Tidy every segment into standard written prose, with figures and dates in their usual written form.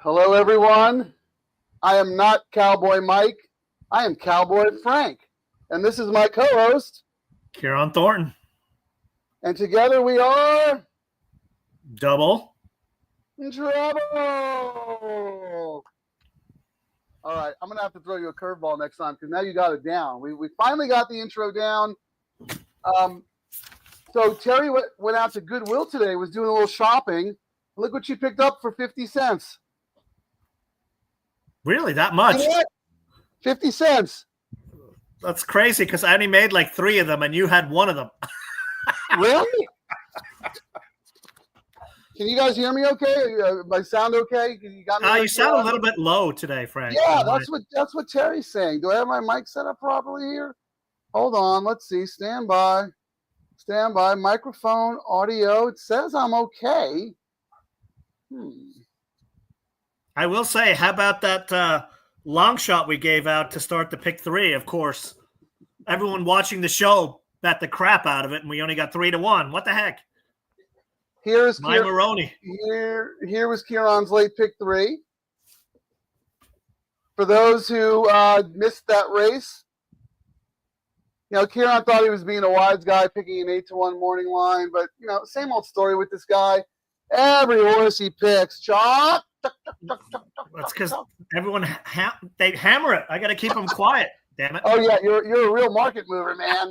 Hello, everyone. I am not Cowboy Mike. I am Cowboy Frank. And this is my co-host, Ciaran Thornton. And together we are... Double Trouble! All right, I'm going to have to throw you a curveball next time because now you got it down. We finally got the intro down. So Terry went out to Goodwill today, was doing a little shopping. Look what she picked up for 50 cents. Really? That much? 50 cents. That's crazy because I only made like 3 of them and you had 1 of them. Really? Can you guys hear me okay? My sound okay? You got me. You sound a little bit low today, Frank. Yeah, that's what Terry's saying. Do I have my mic set up properly here? Hold on. Let's see. Stand by. Stand by. Microphone, audio. It says I'm okay. I will say, how about that long shot we gave out to start the pick 3? Of course, everyone watching the show bet the crap out of it, and we only got 3-1. What the heck? Here's Maroney. Here was Ciaran's late pick 3. For those who missed that race, Ciaran thought he was being a wise guy picking an 8-1 morning line, but same old story with this guy. Every horse he picks, chop. That's because everyone they hammer it. I got to keep them quiet. Damn it! Oh yeah, you're a real market mover, man.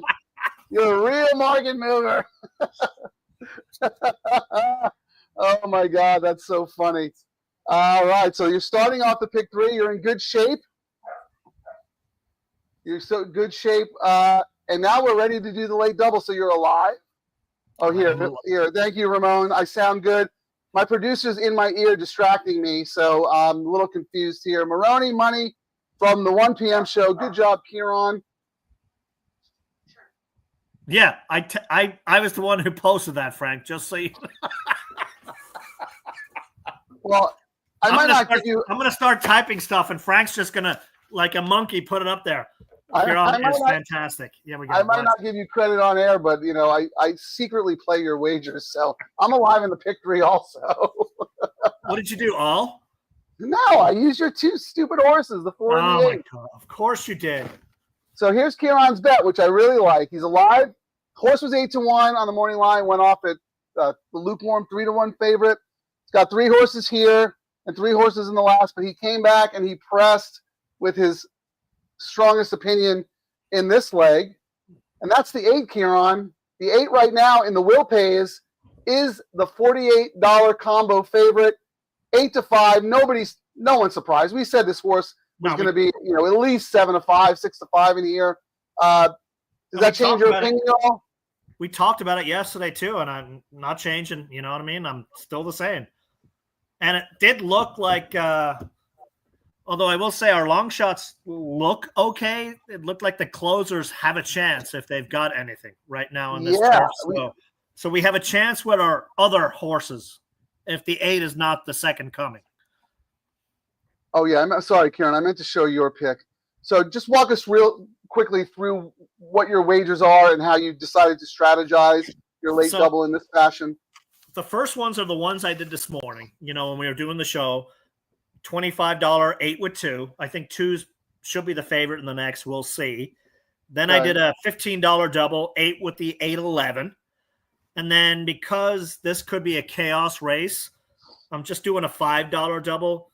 You're a real market mover. Oh my God, that's so funny. All right, so you're starting off the pick 3. You're in good shape. You're so good shape, and now we're ready to do the late double. So you're alive. Oh, here. Thank you, Ramon. I sound good. My producer's in my ear distracting me, so I'm a little confused here. Maroney money from the 1 p.m. show. Good job, Ciaran. Yeah, I was the one who posted that, Frank, just so you... Well, I'm going to start typing stuff, and Frank's just going to, like a monkey, put it up there. Ciaran is fantastic. Yeah, I might not give you credit on air, but I secretly play your wagers, so I'm alive in the pick 3 also. What did you do? All? No, I used your 2 stupid horses, the 4 and the 8. Oh my God! Of course you did. So here's Ciaran's bet, which I really like. He's alive. Horse was 8-1 on the morning line. Went off at the lukewarm 3-1 favorite. He's got 3 horses here and 3 horses in the last, but he came back and he pressed with his strongest opinion in this leg, and that's the 8, Ciaran. The 8 right now in the will pays is the $48 combo favorite, 8-5. No one's surprised. We said this horse was going to be, at least 7-5, 6-5 in here. Does that change your opinion at all? We talked about it yesterday too, and I'm not changing. You know what I mean? I'm still the same. And it did look like. Although I will say our long shots look okay, it looked like the closers have a chance if they've got anything right now in this turf. So we have a chance with our other horses if the 8 is not the second coming. Oh, yeah. I'm sorry, Ciaran. I meant to show your pick. So just walk us real quickly through what your wagers are and how you decided to strategize your late double in this fashion. The first ones are the ones I did this morning, when we were doing the show. $25 8 with 2. I think 2s should be the favorite in the next. We'll see. Then I did a $15 double 8 with the 8-11. And then because this could be a chaos race, I'm just doing a $5 double.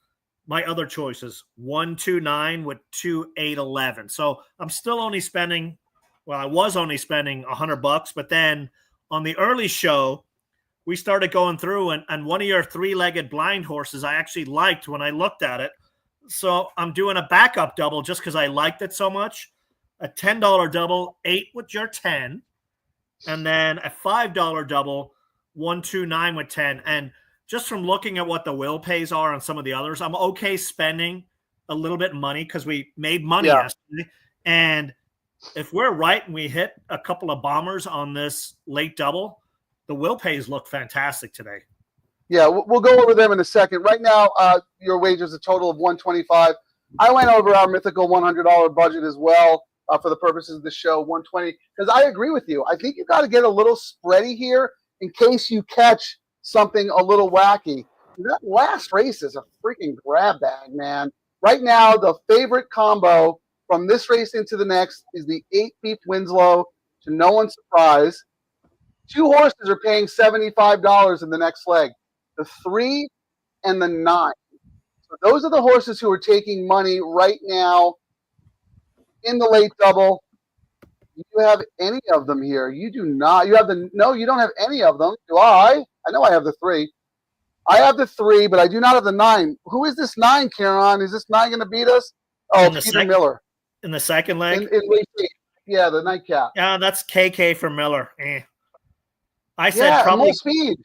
My other choices 1-2-9 with 2-8-11. So I'm still only spending. Well, I was only spending $100, but then on the early show, we started going through, and one of your 3-legged blind horses I actually liked when I looked at it. So I'm doing a backup double just because I liked it so much. A $10 double, 8 with your 10. And then a $5 double, 1-2-9 with 10. And just from looking at what the will pays are on some of the others, I'm okay spending a little bit of money because we made money yesterday. And if we're right and we hit a couple of bombers on this late double, the will pays look fantastic today. Yeah, we'll go over them in a second. Right now, your wager's a total of $125. I went over our mythical $100 budget as well for the purposes of the show, $120. Because I agree with you. I think you got to get a little spready here in case you catch something a little wacky. that last race is a freaking grab bag, man. Right now, the favorite combo from this race into the next is the 8 Beef Winslow, to no one's surprise. 2 horses are paying $75 in the next leg, the 3 and the 9. So those are the horses who are taking money right now in the late double. Do you have any of them here? You do not. You have the no. You don't have any of them. Do I? I know I have the 3. I have the 3, but I do not have the 9. Who is this 9, Ciaran? Is this 9 going to beat us? Oh, Peter Miller. In the second leg? In race 8. Yeah, the nightcap. Yeah, that's KK for Miller. I said probably more speed.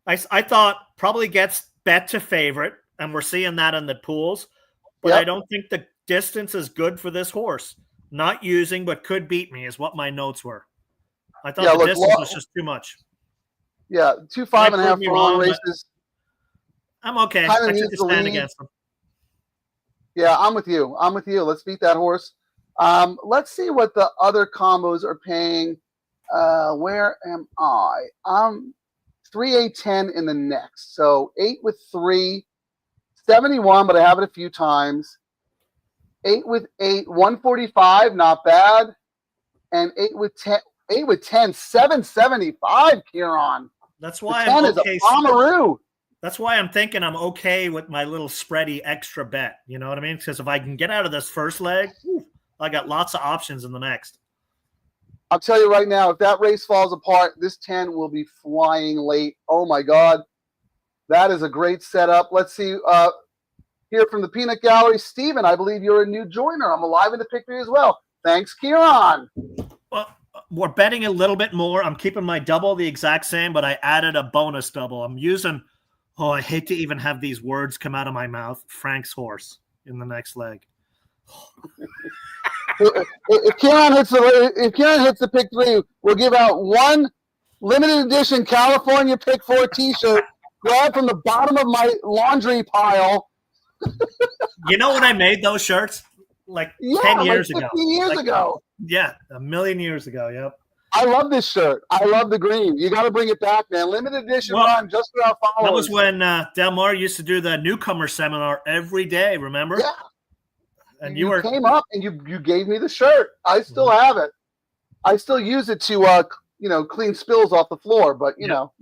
I thought probably gets bet to favorite, and we're seeing that in the pools. But I don't think the distance is good for this horse. Not using, but could beat me is what my notes were. I thought the distance was just too much. Yeah, 2 5.5 furlong races. I'm okay. I took a stand against them. Yeah, I'm with you. Let's beat that horse. Let's see what the other combos are paying. Where am I? I'm 3 8 10 in the next. So 8 with 3, 71, but I have it a few times. 8 with 8, 145, not bad. And 8 with 10, 775, Ciaran. That's why I'm okay. Is a Pomeroo. That's why I'm thinking I'm okay with my little spready extra bet. You know what I mean? Because if I can get out of this first leg, I got lots of options in the next. I'll tell you right now, if that race falls apart, this 10 will be flying late. Oh, my God. That is a great setup. Let's see. Here from the Peanut Gallery, Stephen, I believe you're a new joiner. I'm alive in the picture as well. Thanks, Ciaran. Well, we're betting a little bit more. I'm keeping my double the exact same, but I added a bonus double. I'm using, I hate to even have these words come out of my mouth, Frank's horse in the next leg. If Ciaran hits the pick 3, we'll give out 1 limited edition California pick 4 T-shirt grabbed from the bottom of my laundry pile. You know when I made those shirts? Like 10 years ago. 15 years ago. Yeah, a million years ago, yep. I love this shirt. I love the green. You got to bring it back, man. Limited edition run just for our followers. That was when Del Mar used to do the newcomer seminar every day, remember? Yeah. And you came up and you gave me the shirt. I still have it. I still use it to clean spills off the floor, but you know.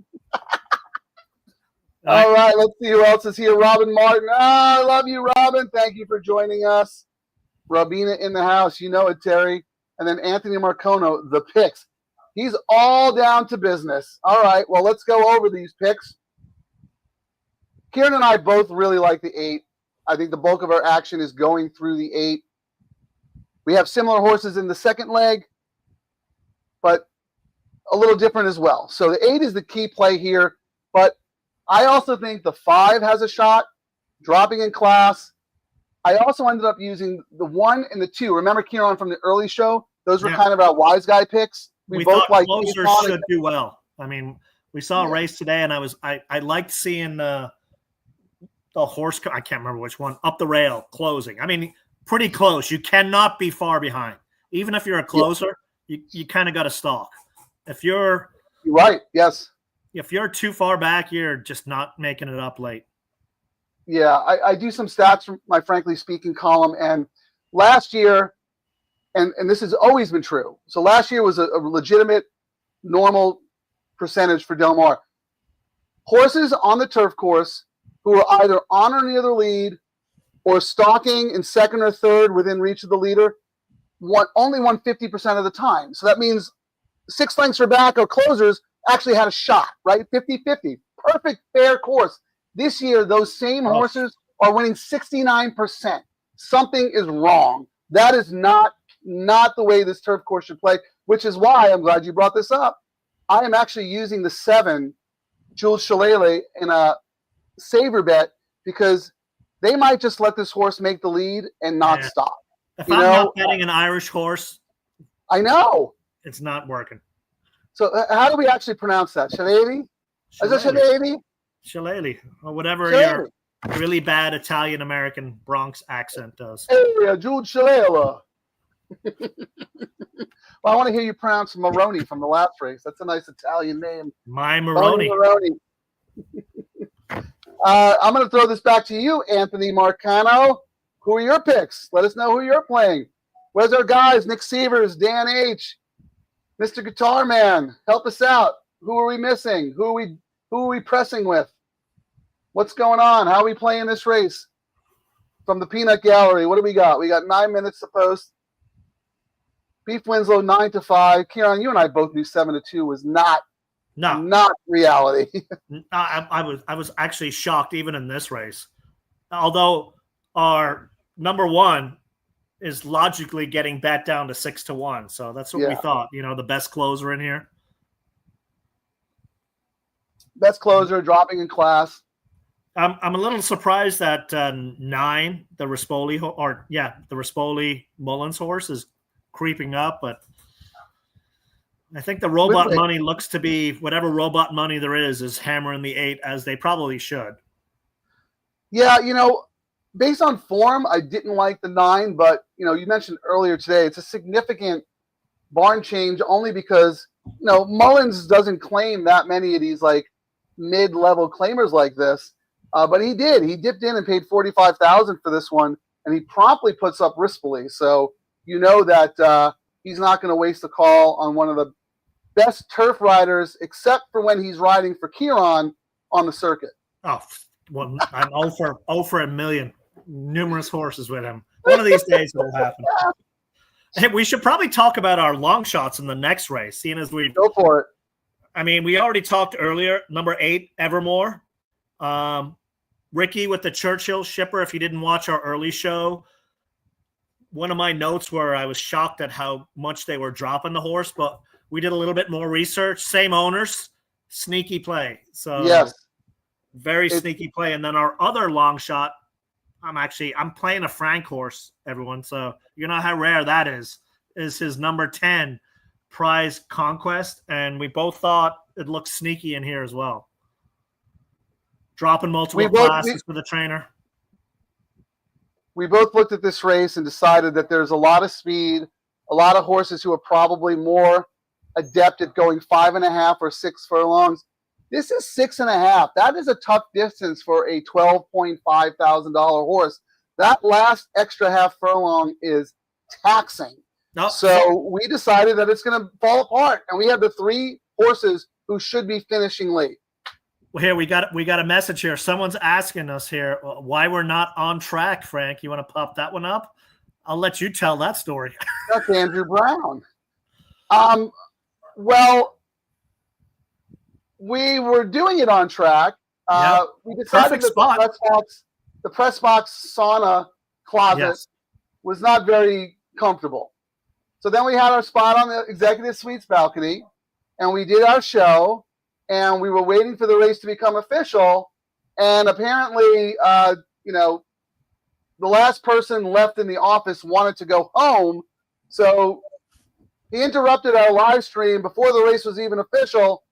All right, let's see who else is here. Robin Martin. I love you, Robin. Thank you for joining us. Robina in the house. You know it, Terry. And then Anthony Marcono, the picks. He's all down to business. All right, well, let's go over these picks. Ciaran and I both really like the 8. I think the bulk of our action is going through the 8. We have similar horses in the second leg, but a little different as well. So the 8 is the key play here, but I also think the 5 has a shot, dropping in class. I also ended up using the 1 and the 2. Remember, Ciaran, from the early show? Those were kind of our wise guy picks. We both like closers should do well. I mean, we saw a race today, and I liked seeing the horse. I can't remember which one up the rail closing. I mean, pretty close. You cannot be far behind, even if you're a closer. You kind of got to stalk. If you're right, yes. If you're too far back, you're just not making it up late. Yeah, I do some stats from my Frankly Speaking column, and last year, and this has always been true. So last year was a legitimate, normal percentage for Del Mar. Horses on the turf course who are either on or near the lead or stalking in second or third within reach of the leader only won 50% of the time. So that means 6 lengths or back or closers actually had a shot, right? 50-50. Perfect, fair course. This year, those same horses are winning 69%. Something is wrong. That is not the way this turf course should play, which is why I'm glad you brought this up. I am actually using the 7, Jules Shillelagh, in a saver bet because they might just let this horse make the lead and not stop. If I'm not betting an Irish horse, I know it's not working. So how do we actually pronounce that? Shillelagh? Is it Shillelagh? Shillelagh, or whatever your really bad Italian-American Bronx accent does. Hey, Jude Shillelagh. Well, I want to hear you pronounce Maroney from the last race. That's a nice Italian name. My Maroney. I'm going to throw this back to you, Anthony Marcano. Who are your picks? Let us know who you're playing. Where's our guys? Nick Sievers, Dan H., Mr. Guitar Man. Help us out. Who are we missing? Who are we pressing with? What's going on? How are we playing this race? From the Peanut Gallery, what do we got? We got 9 minutes to post. Beef Winslow 9-5. Ciaran, you and I both knew 7-2 was not reality. I was actually shocked even in this race. Although our number one is logically getting bet down to 6-1. So that's what we thought, the best closer in here. Best closer, dropping in class. I'm a little surprised that 9, the Rispoli, the Rispoli Mullins horse is creeping up, but I think the robot money looks to be whatever robot money there is hammering the 8 as they probably should. Yeah, based on form, I didn't like the 9, but you mentioned earlier today it's a significant barn change only because Mullins doesn't claim that many of these like mid-level claimers like this, but he did. He dipped in and paid $45,000 for this one, and he promptly puts up Rispoli. So that he's not going to waste a call on one of the best turf riders, except for when he's riding for Ciaran on the circuit. Oh, well, I'm 0 for a million. Numerous horses with him. One of these days it'll happen. Hey, we should probably talk about our long shots in the next race, seeing as we go for it. I mean, we already talked earlier. Number 8, Evermore. Ricky with the Churchill shipper. If you didn't watch our early show, one of my notes were I was shocked at how much they were dropping the horse, but we did a little bit more research. Same owners, sneaky play. So yes, very sneaky play. And then our other long shot, I'm playing a Frank horse, everyone. So you know how rare that is his number 10 Prize Conquest. And we both thought it looked sneaky in here as well. Dropping multiple classes for the trainer. We both looked at this race and decided that there's a lot of speed, a lot of horses who are probably more adept at going 5.5 or 6 furlongs. This is 6.5. That is a tough distance for a $12.5 thousand horse. That last extra half furlong is taxing. Nope. So we decided that it's going to fall apart, and we have the 3 horses who should be finishing late. Well, here we got a message here. Someone's asking us here why we're not on track. Frank, you want to pop that one up? I'll let you tell that story. That's Andrew Brown. Well, we were doing it on track. We decided that the press box sauna closet was not very comfortable. So then we had our spot on the executive suites balcony, and we did our show. And we were waiting for the race to become official. And apparently, the last person left in the office wanted to go home. So he interrupted our live stream before the race was even official.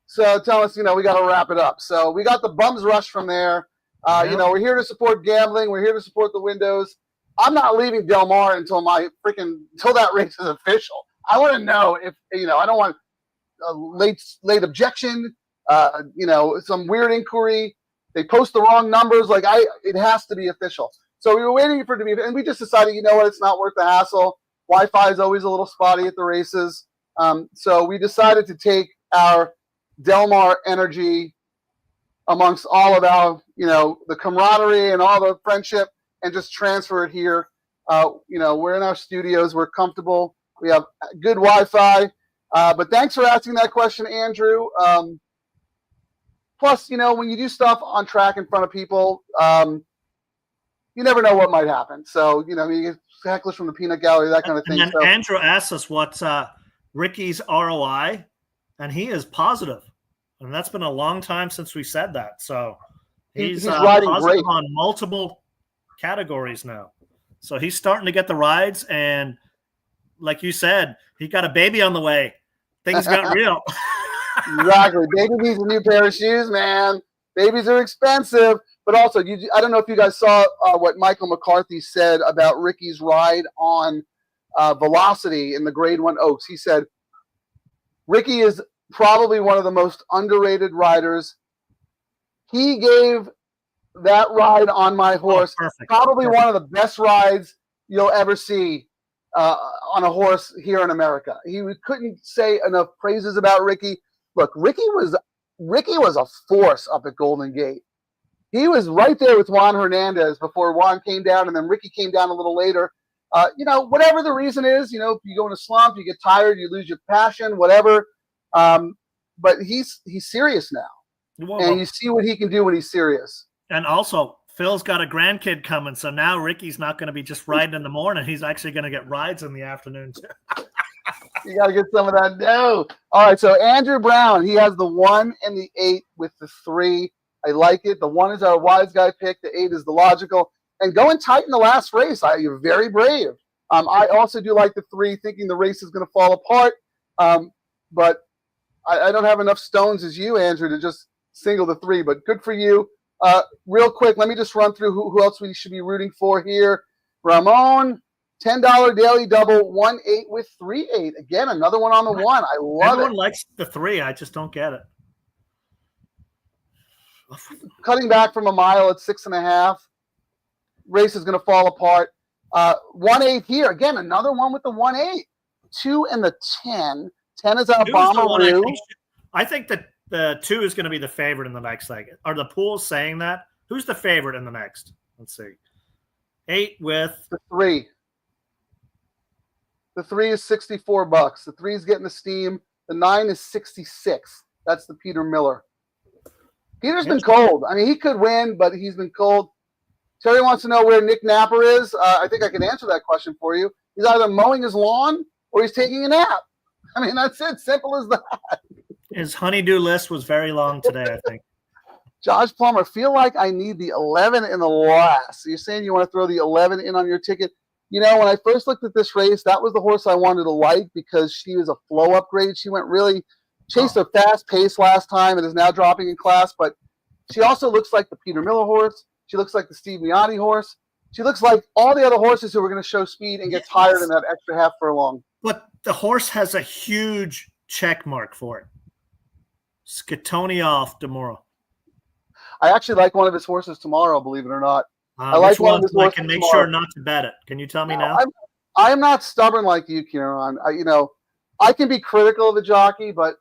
So telling us, we got to wrap it up. So we got the bums rush from there. We're here to support gambling. We're here to support the windows. I'm not leaving Del Mar until that race is official. I want to know if, I don't want a late objection, some weird inquiry. They post the wrong numbers. It has to be official. So we were waiting for it to be, and we just decided, it's not worth the hassle. Wi-Fi is always a little spotty at the races. So we decided to take our Del Mar energy amongst all of our, the camaraderie and all the friendship and just transfer it here. We're in our studios. We're comfortable. We have good Wi-Fi. But thanks for asking that question, Andrew. Plus, when you do stuff on track in front of people, you never know what might happen. So, you get hecklers from the peanut gallery, that kind of thing. And then Andrew asks us what's Ricky's ROI, and he is positive. And that's been a long time since we said that. So he's riding positive on multiple categories now. So he's starting to get the rides. And like you said, he got a baby on the way. Things got real. Exactly. Baby needs a new pair of shoes, man. Babies are expensive. But also, I don't know if you guys saw what Michael McCarthy said about Ricky's ride on Velocity in the Grade 1 Oaks. He said, Ricky is probably one of the most underrated riders. He gave that ride on my horse. Perfect. Probably one of the best rides you'll ever see on a horse here in America. He couldn't say enough praises about Ricky. Look, Ricky was a force up at Golden Gate. He was right there with Juan Hernandez before Juan came down, and then Ricky came down a little later. Whatever the reason is, you go in a slump, you get tired, you lose your passion, whatever. But he's serious now, and you see what he can do when he's serious. And also, Phil's got a grandkid coming, so now Ricky's not going to be just riding in the morning. He's actually going to get rides in the afternoon too. You got to get some of that dough. All right, so Andrew Brown, he has the 1 and the 8 with the 3. I like it. The 1 is our wise guy pick. The 8 is the logical. And going tight in the last race, you're very brave. I also do like the 3, thinking the race is going to fall apart. But I don't have enough stones as you, Andrew, to just single the 3. But good for you. Real quick, let me just run through who else we should be rooting for here. Ramon, $10 daily double, 1-8 with 3-8. Again, another one on the 1. I love Everyone it. likes the 3. I just don't get it. Cutting back from a mile at 6.5. Race is going to fall apart. 1-8 here. Again, another one with the 1-8. 2 and the 10. 10 is our bomber. I think that the 2 is going to be the favorite in the next leg. Are the pools saying that? Who's the favorite in the next? Let's see. 8 with the 3. The 3 is $64. The 3 is getting the steam. The 9 is 66. That's the Peter Miller. Peter's been cold. I mean, he could win, but he's been cold. Terry wants to know where Nick Napper is. I think I can answer that question for you. He's either mowing his lawn or he's taking a nap. I mean, that's it. Simple as that. His honeydew list was very long today, I think. Josh Plummer, feel like I need the 11 in the last. So you're saying you want to throw the 11 in on your ticket? When I first looked at this race, that was the horse I wanted to like because she was a flow upgrade. She chased a fast pace last time and is now dropping in class, but she also looks like the Peter Miller horse. She looks like the Steve Miotti horse. She looks like all the other horses who are going to show speed and get tired in that extra half furlong. But the horse has a huge check mark for it. Scatoni off tomorrow. I actually like one of his horses tomorrow, believe it or not. I like one of his horses. I can make sure not to bet it. Can you tell me now? I'm not stubborn like you, Ciaran. I can be critical of the jockey, but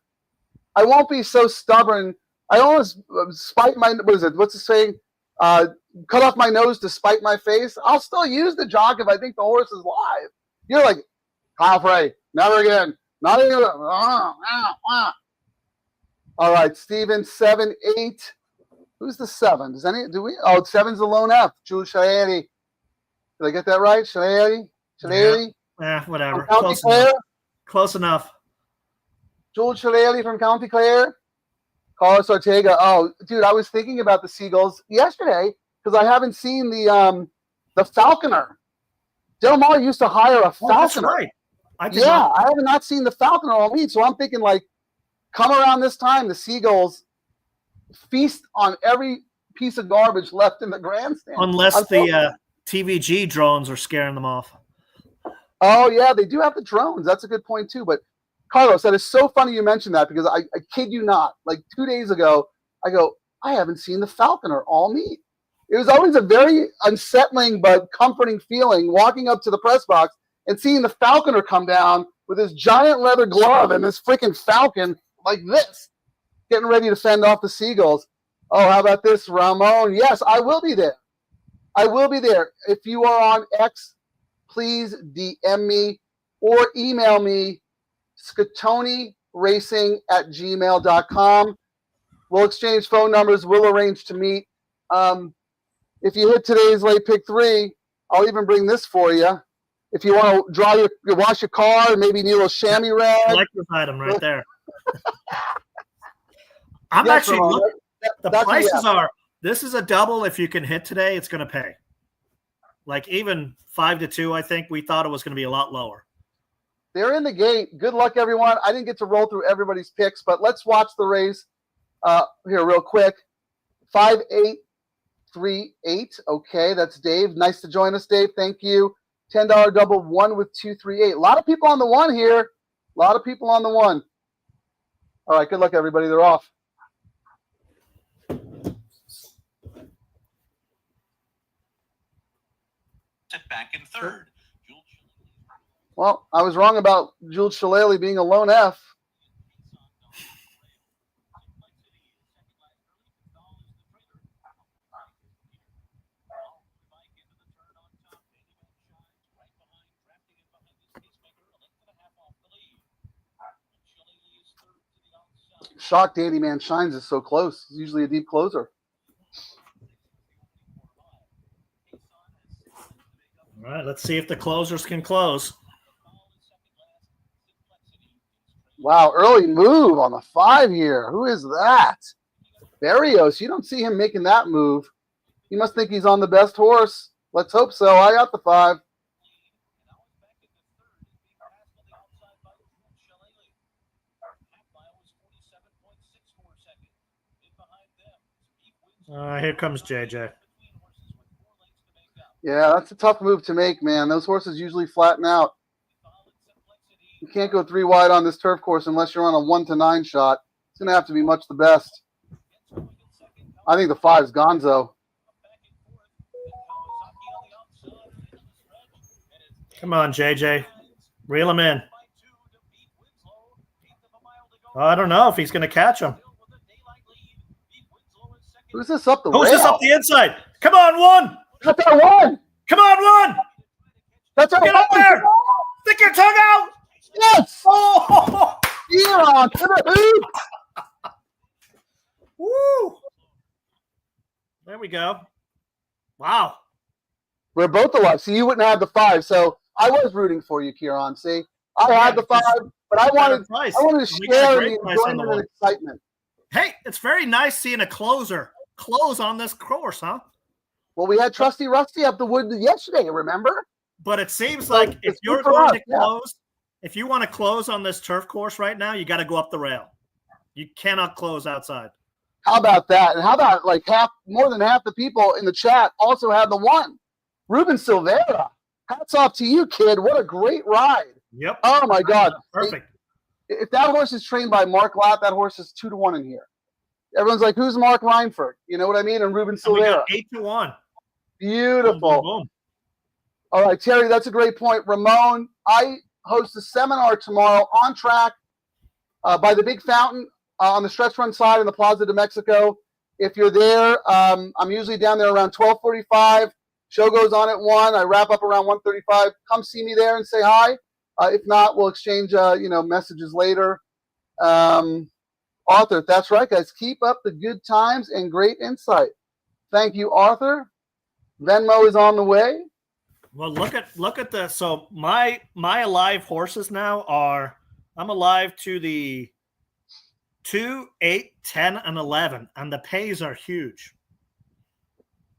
I won't be so stubborn. I always spite my, what's the saying? Cut off my nose to spite my face. I'll still use the jock if I think the horse is live. You're like, Kyle Frey, never again. Not even. All right, Steven, 7, 8. Who's the 7? Oh, 7's the lone F. Jules Shaeri. Did I get that right? Shaeri? Yeah, whatever. Close enough. Jules Shaeri from County Clare. Carlos Ortega. Oh, dude, I was thinking about the Seagulls yesterday because I haven't seen the Falconer. Del Mar used to hire a Falconer. That's right. I have not seen the Falconer all meet, so I'm thinking come around this time, the Seagulls feast on every piece of garbage left in the grandstand. Unless the TVG drones are scaring them off. Oh, yeah, they do have the drones. That's a good point, too. But, Carlos, that is so funny you mentioned that because I kid you not. 2 days ago, I haven't seen the Falconer all meet. It was always a very unsettling but comforting feeling walking up to the press box and seeing the Falconer come down with his giant leather glove and this freaking falcon like this, getting ready to fend off the Seagulls. Oh, how about this, Ramon? Yes, I will be there. I will be there. If you are on X, please DM me or email me, scatoniracing@gmail.com. We'll exchange phone numbers. We'll arrange to meet. If you hit today's late pick 3, I'll even bring this for you. If you want to wash your car, maybe need a little chamois rag. Collector's item right there. I'm actually looking. The prices are. This is a double. If you can hit today, it's going to pay. Even 5-2, I think we thought it was going to be a lot lower. They're in the gate. Good luck, everyone. I didn't get to roll through everybody's picks, but let's watch the race here real quick. 5-8-3-8. Okay, that's Dave. Nice to join us, Dave. Thank you. $10 double, 1 with 2-3-8. A lot of people on the 1 here. A lot of people on the 1. All right, good luck, everybody. They're off. back in third. Well, I was wrong about Jules Shillelagh being a lone F. Shocked Dandy Man Shines is so close. He's usually a deep closer. All right, let's see if the closers can close. Wow, early move on the 5 here. Who is that? Barrios. You don't see him making that move. He must think he's on the best horse. Let's hope so. I got the 5. Here comes JJ. Yeah, that's a tough move to make, man. Those horses usually flatten out. You can't go 3 wide on this turf course unless you're on a 1 to 9 shot. It's going to have to be much the best. I think the 5 is Gonzo. Come on, JJ. Reel him in. I don't know if he's going to catch him. Who's this up the rail? Who's this up the inside? Come on, 1. Got that 1. Come on, 1. That's right. Get up there. Stick your tongue out. Yes. Oh. Ciaran to the hoop. Woo. There we go. Wow. We're both alive. See, you wouldn't have the 5, so I was rooting for you, Ciaran. See, I had the 5, but I wanted to share the enjoyment and excitement. Hey, it's very nice seeing a closer close on this course, huh? Well, we had Trusty Rusty up the wood yesterday, remember? But it seems like if you're going to close, if you want to close on this turf course right now, you got to go up the rail. You cannot close outside. How about that? And how about like more than half the people in the chat also had the 1. Ruben Silvera. Hats off to you, kid. What a great ride. Yep. Oh, my God. Perfect. If that horse is trained by Mark Lott, that horse is 2 to 1 in here. Everyone's like, who's Mark Reinford? You know what I mean? And Ruben Silvera. 8 to 1. Beautiful. Boom, boom. All right, Terry, that's a great point. Ramon, I host a seminar tomorrow on track by the Big Fountain on the stretch run side in the Plaza de Mexico. If you're there, I'm usually down there around 12:45. Show goes on at 1. I wrap up around 1:35. Come see me there and say hi. If not, we'll exchange messages later. Arthur, that's right, guys. Keep up the good times and great insight. Thank you, Arthur. Venmo is on the way. Well, look at the so my alive horses now are I'm alive to the 2, 8, 10, and 11, and the pays are huge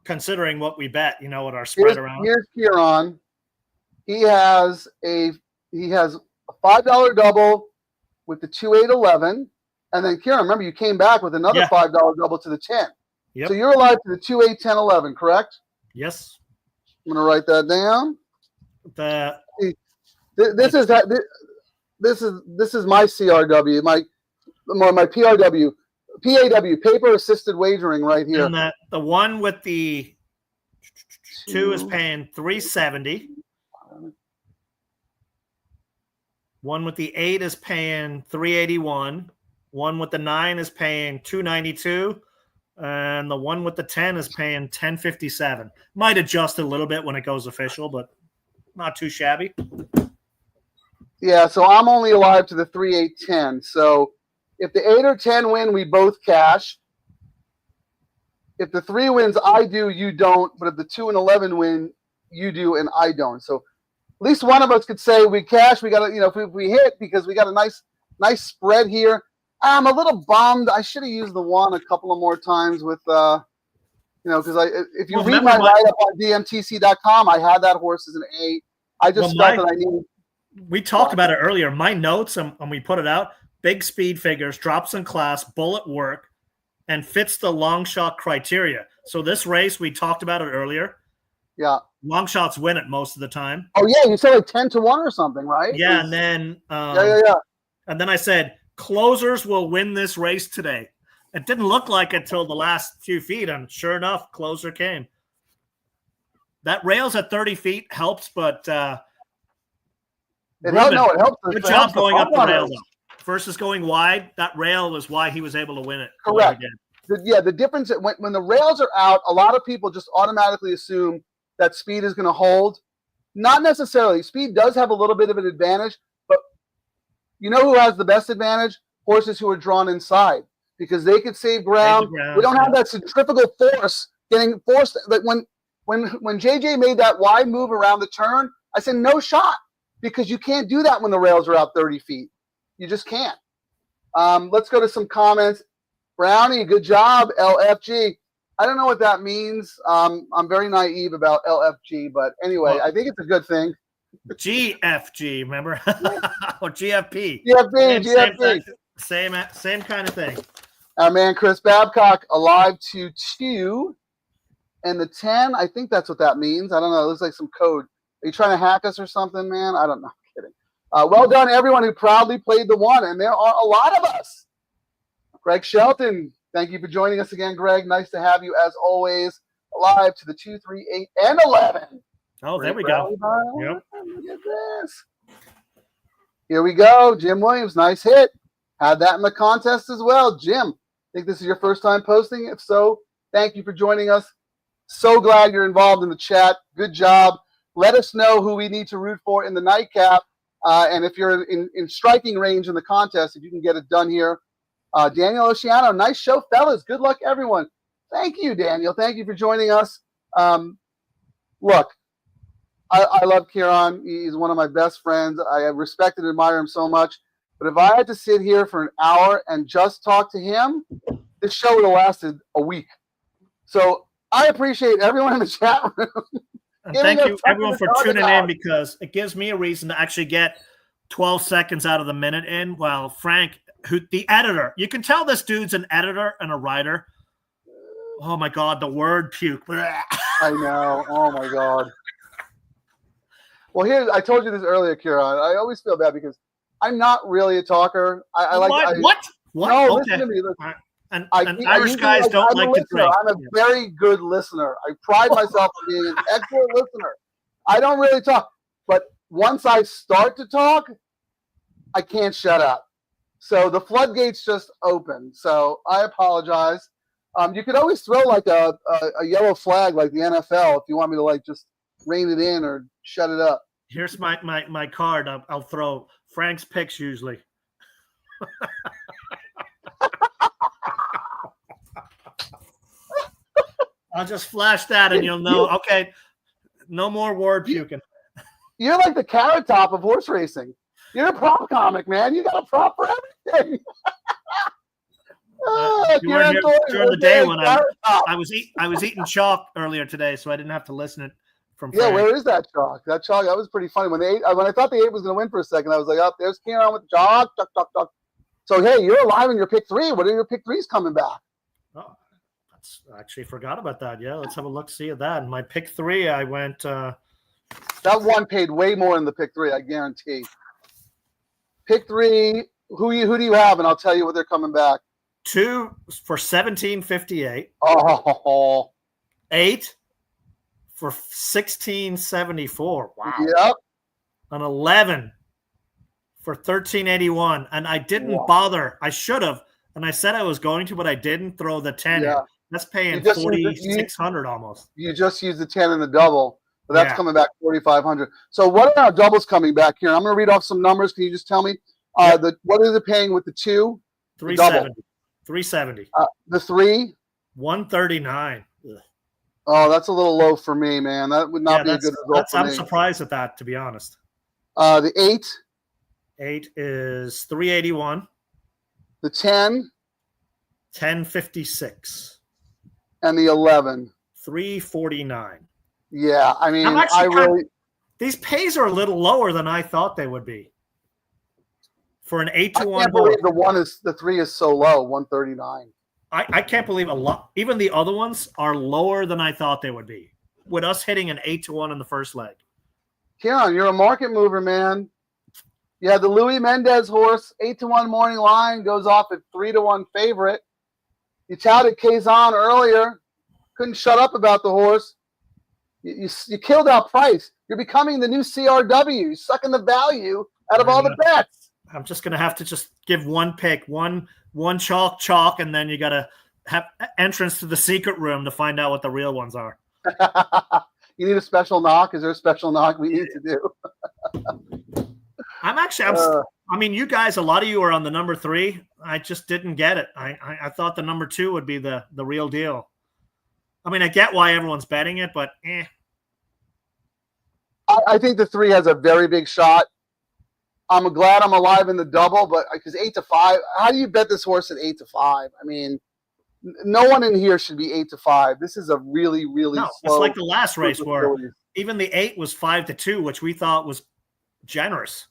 considering what we bet. You know, what our spread around. Here's Ciaran. He has a $5 double with the 2, 8, 11, and then Ciaran, remember you came back with another $5 double to the 10. Yep. So you're alive to the 2, 8, 10, 11, correct? Yes. I'm gonna write that down. This is my CRW, my PRW, PAW, paper assisted wagering right here. And the one with the 2 is paying $370. One with the 8 is paying $381. One with the 9 is paying $292. And the one with the 10 is paying $10.57. Might adjust a little bit when it goes official, but not too shabby. Yeah, so I'm only alive to the 3, 8, 10. So if the 8 or 10 win, we both cash. If the 3 wins, I do, you don't. But if the 2 and 11 win, you do and I don't. So at least one of us could say we cash. We got to, if we hit because we got a nice spread here. I'm a little bummed. I should have used the 1 a couple of more times with, because if you read my write-up on dmtc.com, I had that horse as an 8. I just felt that I needed. We talked about it earlier. My notes, and we put it out, big speed figures, drops in class, bullet work, and fits the long shot criteria. So this race, we talked about it earlier. Yeah. Long shots win it most of the time. Oh, yeah. You said like 10 to 1 or something, right? Yeah, and then And then I said, closers will win this race today. It didn't look like it till the last few feet, and sure enough, closer came. That rails at 30 feet helps, but it Ruben, helps. Good It job helps going up the front rail runners. though. Versus going wide. That rail was why he was able to win it. Correct. The way he did. The difference when the rails are out, a lot of people just automatically assume that speed is going to hold. Not necessarily. Speed does have a little bit of an advantage, but you know who has the best advantage? Horses who are drawn inside, because they could save ground. We don't have that centrifugal force getting forced. Like when JJ made that wide move around the turn, I said no shot, because you can't do that when the rails are out 30 feet. You just can't. Let's go to some comments. Brownie, good job. LFG. I don't know what that means. I'm very naive about LFG, but anyway, I think it's a good thing. GFG, remember? Or GFP. GFP. Same kind of thing. Our man Chris Babcock, alive to 2. And the 10, I think that's what that means. I don't know. It looks like some code. Are you trying to hack us or something, man? I don't know. I'm kidding. Well done, everyone who proudly played the 1. And there are a lot of us. Greg Shelton, thank you for joining us again, Greg. Nice to have you, as always, alive to the 2, 3, 8, and 11. Oh, there we go. Yep. Look at this. Here we go. Jim Williams, nice hit. Had that in the contest as well. Jim, I think this is your first time posting. If so, thank you for joining us. So glad you're involved in the chat. Good job. Let us know who we need to root for in the nightcap. And if you're in striking range in the contest, if you can get it done here. Daniel Oceano, nice show, fellas. Good luck, everyone. Thank you, Daniel. Thank you for joining us. Look, I love Ciaran. He's one of my best friends. I respect and admire him so much. But if I had to sit here for an hour and just talk to him, this show would have lasted a week. So I appreciate everyone in the chat room. And thank you, everyone, for tuning in, because it gives me a reason to actually get 12 seconds out of the minute in, while Frank, the editor, you can tell this dude's an editor and a writer. Oh, my God, the word puke. I know. Oh, my God. Well, I told you this earlier, Ciaran. I always feel bad because I'm not really a talker. What? No, okay. Listen to me. And Irish guys don't like to drink. I'm a very good listener. I pride myself on being an excellent listener. I don't really talk. But once I start to talk, I can't shut up. So the floodgates just open. So I apologize. You could always throw like a yellow flag like the NFL if you want me to like just rein it in or shut it up. Here's my card. I'll throw Frank's picks usually. I'll just flash that and you'll know. Okay, no more word puking. You're like the Carrot Top of horse racing. You're a prop comic, man. You got a prop for everything. You weren't here during the day when I was eating chalk earlier today, so I didn't have to listen from Frank. Yeah, where is that chalk? That was pretty funny. When I thought the 8 was going to win for a second, I was like, oh, there's Ciaran with the chalk. So, hey, you're alive in your pick 3. What are your pick 3s coming back? Oh, I actually forgot about that. Yeah, let's have a look-see at that. In my pick 3, I went that one paid way more in the pick 3, I guarantee. Pick 3, who do you have? And I'll tell you what they're coming back. 2 for 1758. Oh. 8 for 1674. Wow. Yep. An 11 for 1381. And I didn't bother. I should have. And I said I was going to, but I didn't throw the 10 in. That's paying 4,600 almost. You just used the 10 in the double. But that's coming back 4,500. So what are our doubles coming back here? I'm going to read off some numbers. Can you just tell me what is it paying with the 2? 370. 370. The 3? 139. Ugh. Oh, that's a little low for me, man. That would not be a good result for me. I'm surprised at that, to be honest. The 8? 8 is 381. The 10? 1056. And the 11? 349. Yeah, I mean, these pays are a little lower than I thought they would be. For an 8-1 I can't believe the 3 is so low, 139. I can't believe a lot. Even the other ones are lower than I thought they would be. With us hitting an 8-1 in the first leg. Ciaran, you're a market mover, man. Yeah, the Louis Mendez horse, 8-1 morning line, goes off at 3-1 favorite. You touted Kazan earlier. Couldn't shut up about the horse. You killed out Price. You're becoming the new CRW. You're sucking the value out of all the bets. I'm just gonna have to just give one pick, one chalk, and then you gotta have entrance to the secret room to find out what the real ones are. You need a special knock. Is there a special knock we need to do? I mean, you guys, a lot of you are on the number 3. I just didn't get it. I thought the number 2 would be the real deal. I mean, I get why everyone's betting it, but I think the 3 has a very big shot. I'm glad I'm alive in the double, but because 8-5, how do you bet this horse at 8-5? I mean, no one in here should be 8-5. This is a really, really slow. It's like the last race where even the 8 was 5-2, which we thought was generous.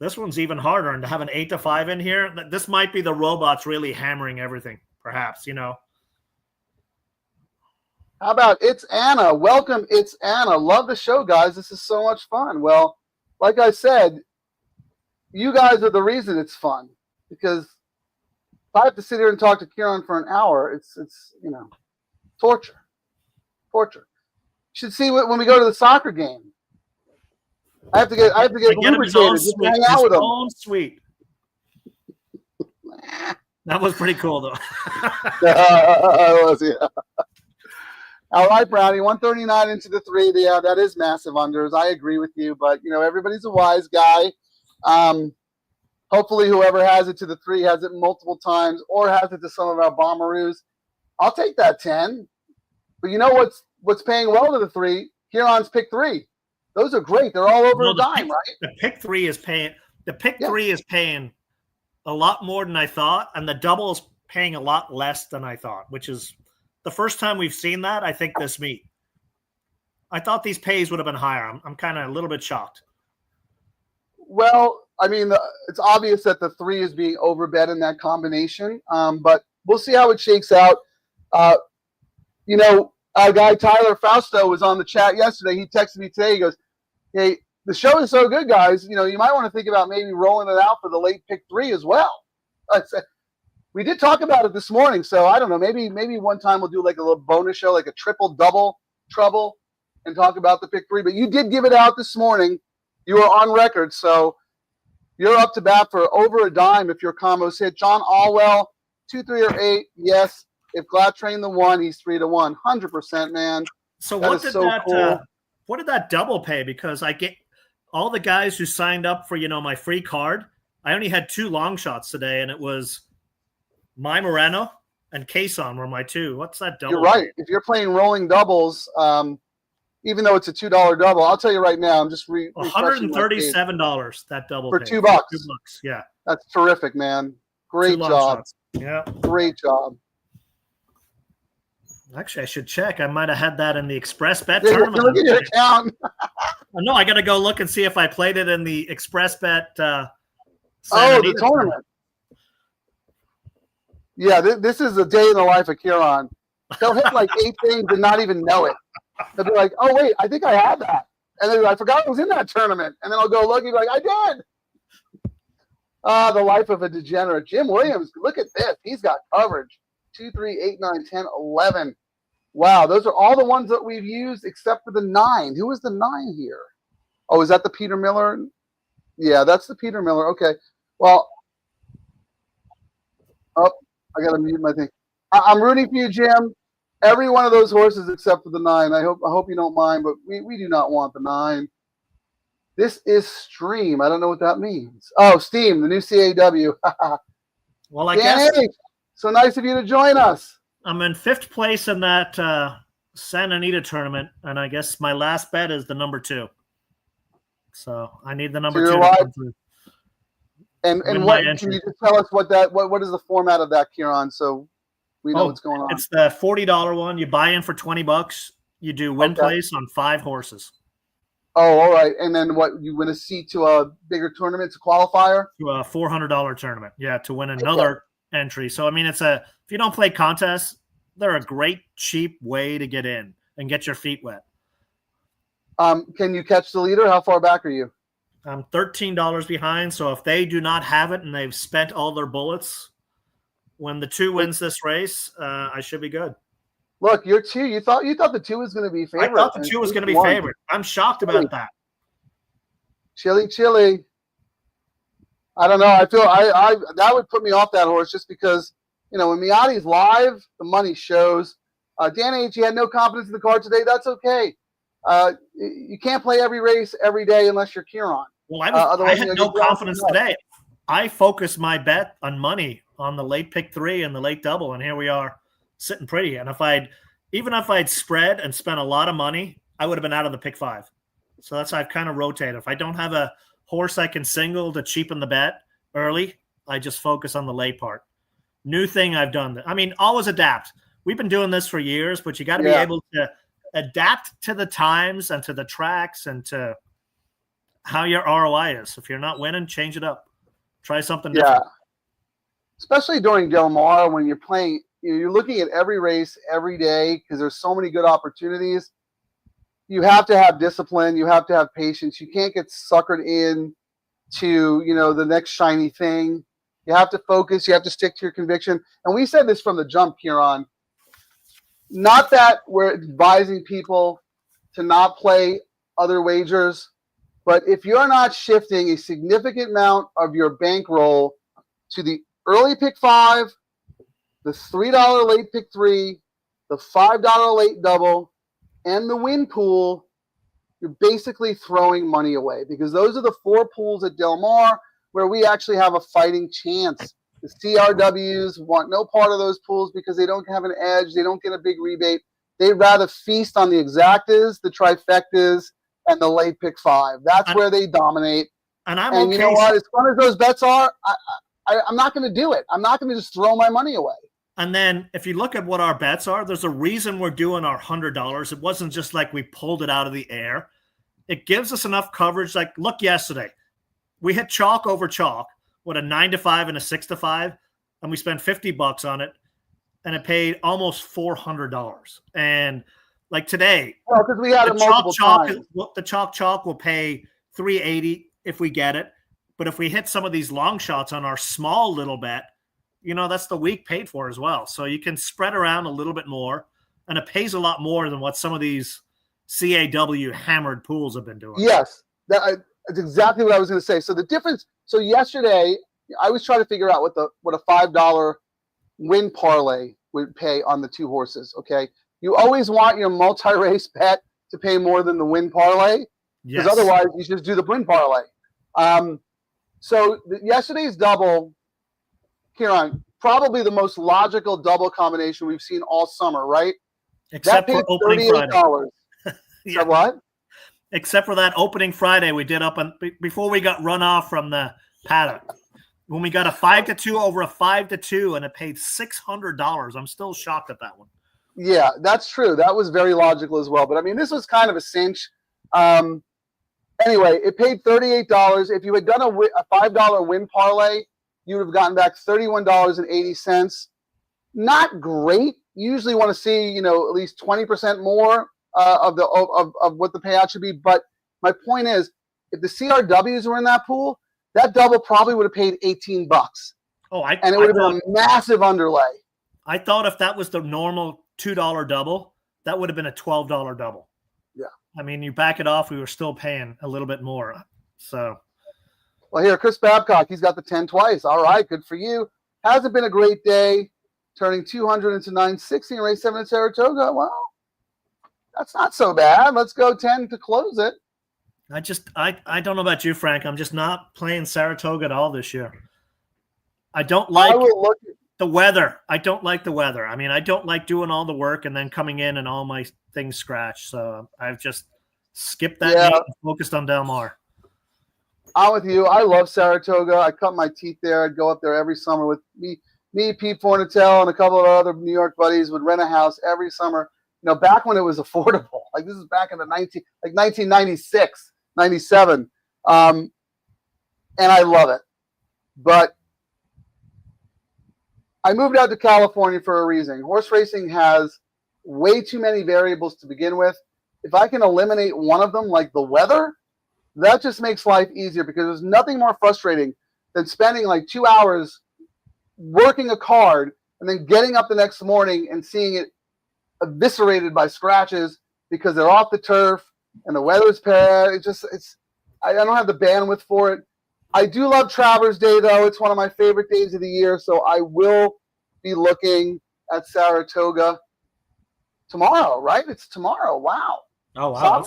This one's even harder, and to have an 8-5 in here, this might be the robots really hammering everything. Perhaps, How about It's Anna? Welcome, It's Anna. Love the show, guys. This is so much fun. Well, like I said, you guys are the reason it's fun, because if I have to sit here and talk to Ciaran for an hour, it's torture. You should see when we go to the soccer game. I have to get lubricated just to hang out with him. Sweet. That was pretty cool, though. All right, Brownie, 139 into the 3. Yeah, that is massive unders. I agree with you, but everybody's a wise guy. Hopefully, whoever has it to the 3 has it multiple times, or has it to some of our bomberoos. I'll take that 10. But you know what's paying well to the 3? Ciaran's pick 3. Those are great. They're all over a dime, right? The pick 3 is paying. The pick 3 is paying a lot more than I thought, and the double is paying a lot less than I thought, which is the first time we've seen that, I think, this meet. I thought these pays would have been higher. I'm kind of a little bit shocked. Well, I mean, it's obvious that the 3 is being overbet in that combination, but we'll see how it shakes out. Our guy Tyler Fausto was on the chat yesterday. He texted me today. He goes, "Hey, the show is so good, guys. You might want to think about maybe rolling it out for the late pick 3 as well." I said, we did talk about it this morning, so I don't know. Maybe one time we'll do like a little bonus show, like a triple double trouble, and talk about the pick 3. But you did give it out this morning. You were on record, so you're up to bat for over a dime if your combos hit. John Allwell, 2, 3, or 8. Yes. If Glad Train the 1, he's 3-1. 100%, man. So what did that double pay? Because I get all the guys who signed up for my free card. I only had 2 long shots today, and it was My Moreno and Cason were my 2. What's that double? You're right. If you're playing rolling doubles, even though it's a $2 double, I'll tell you right now, I'm just $137 that double for pay. $2. $2, yeah. That's terrific, man. Great job. Yeah. Great job. Actually, I should check. I might have had that in the Express Bet tournament. Look at your account. No, I got to go look and see if I played it in the Express Bet. The tournament. Yeah, this is a day in the life of Ciaran. They'll hit like 8 things and not even know it. They'll be like, "Oh wait, I think I had that," and then I forgot it was in that tournament. And then I'll go look and be like, "I did." The life of a degenerate. Jim Williams, look at this. He's got coverage. 2, 3, 8, 9, 10, 11. Wow, those are all the ones that we've used except for the 9. Who is the 9 here? Oh, is that the Peter Miller? Yeah, that's the Peter Miller. Okay. Well, I got to mute my thing. I'm rooting for you, Jim. Every one of those horses except for the 9. I hope you don't mind, but we do not want the 9. This is Stream. I don't know what that means. Oh, Steam, the new CAW. Well, I guess. So nice of you to join us. I'm in 5th place in that Santa Anita tournament, and I guess my last bet is the number 2. So I need the number 2 to come through. And what can you just tell us what is the format of that, Ciaran, so we know what's going on? It's the $40 one. You buy in for $20. You do win place on 5 horses. Oh, all right. And then what? You win a seat to a bigger tournament, to qualifier? To a $400 tournament. Yeah, to win another entry. So I mean, if you don't play contests, they're a great cheap way to get in and get your feet wet. Can you catch the leader? How far back are you? I'm $13 behind. So if they do not have it and they've spent all their bullets, when the 2 wins this race, I should be good. Look, you're 2. You thought the 2 was going to be favorite. I thought the 2 was going to be favorite. I'm shocked about that. Chili. I don't know. I feel I that would put me off that horse just because, when Miati's live, the money shows. Dan H, he had no confidence in the card today. That's okay. You can't play every race every day unless you're Ciaran. Well, I had no confidence today. I focused my bet on money on the late pick 3 and the late double, and here we are sitting pretty. And even if I'd spread and spent a lot of money, I would have been out of the pick 5. So that's how I've kind of rotated. If I don't have a horse I can single to cheapen the bet early, I just focus on the late part. New thing I've done. I mean, always adapt. We've been doing this for years, but you got to be able to adapt to the times and to the tracks and to how your ROI is. If you're not winning, change it up. Try something different. Yeah. Especially during Del Mar when you're playing, you're looking at every race every day because there's so many good opportunities. You have to have discipline. You have to have patience. You can't get suckered in to, the next shiny thing. You have to focus. You have to stick to your conviction. And we said this from the jump, Ciaran. Not that we're advising people to not play other wagers, but if you're not shifting a significant amount of your bankroll to the early pick 5, the $3 late pick 3, the $5 late double, and the win pool, you're basically throwing money away because those are the 4 pools at Del Mar where we actually have a fighting chance. The CRWs want no part of those pools because they don't have an edge. They don't get a big rebate. They'd rather feast on the exactas, the trifectas, and the late pick 5. That's where they dominate. And you know what? As fun as those bets are, I'm not going to do it. I'm not going to just throw my money away. And then if you look at what our bets are, there's a reason we're doing our $100. It wasn't just like we pulled it out of the air. It gives us enough coverage. Like, look, yesterday, we hit chalk over chalk with a 9-5 and a 6-5, and we spent $50 on it, and it paid almost $400. And like today, because we had the chalk will pay $380 if we get it. But if we hit some of these long shots on our small little bet, that's the week paid for as well. So you can spread around a little bit more, and it pays a lot more than what some of these CAW hammered pools have been doing. Yes, that's exactly what I was going to say. So the difference. So yesterday, I was trying to figure out what a $5 win parlay would pay on the 2 horses. Okay, you always want your multi-race bet to pay more than the win parlay, because otherwise you just do the win parlay. So yesterday's double, Ciaran, probably the most logical double combination we've seen all summer, right? Except for opening Friday. Yeah. What? Except for that opening Friday we did before we got run off from the paddock. When we got a 5-2 over a 5-2 and it paid $600. I'm still shocked at that one. Yeah, that's true. That was very logical as well. But I mean, this was kind of a cinch. Anyway, it paid $38. If you had done a $5 win parlay, you would have gotten back $31.80. Not great. You usually want to see, at least 20% more of what the payout should be. But my point is, if the CRWs were in that pool, that double probably would have paid $18. And it would have been a massive underlay. I thought if that was the normal $2 double, that would have been a $12 double. Yeah. I mean, you back it off, we were still paying a little bit more. So. Well, here, Chris Babcock, he's got the 10 twice. All right, good for you. Hasn't been a great day, turning 200 into 960 in race 7 at Saratoga. Well, that's not so bad. Let's go 10 to close it. I don't know about you, Frank. I'm just not playing Saratoga at all this year. I don't like the weather. I don't like the weather. I mean, I don't like doing all the work and then coming in and all my things scratched. So I've just skipped that meet and focused on Del Mar. I'm with you. I love Saratoga. I cut my teeth there. I'd go up there every summer with me, Pete Fornatel, and a couple of our other New York buddies would rent a house every summer. Back when it was affordable. Like this is back in the 1996, 97. And I love it. But I moved out to California for a reason. Horse racing has way too many variables to begin with. If I can eliminate one of them, like the weather, that just makes life easier because there's nothing more frustrating than spending like 2 hours working a card and then getting up the next morning and seeing it eviscerated by scratches because they're off the turf and the weather's bad. I don't have the bandwidth for it. I do love Travers Day, though. It's one of my favorite days of the year, so I will be looking at Saratoga tomorrow, right? It's tomorrow. Wow. Oh, wow.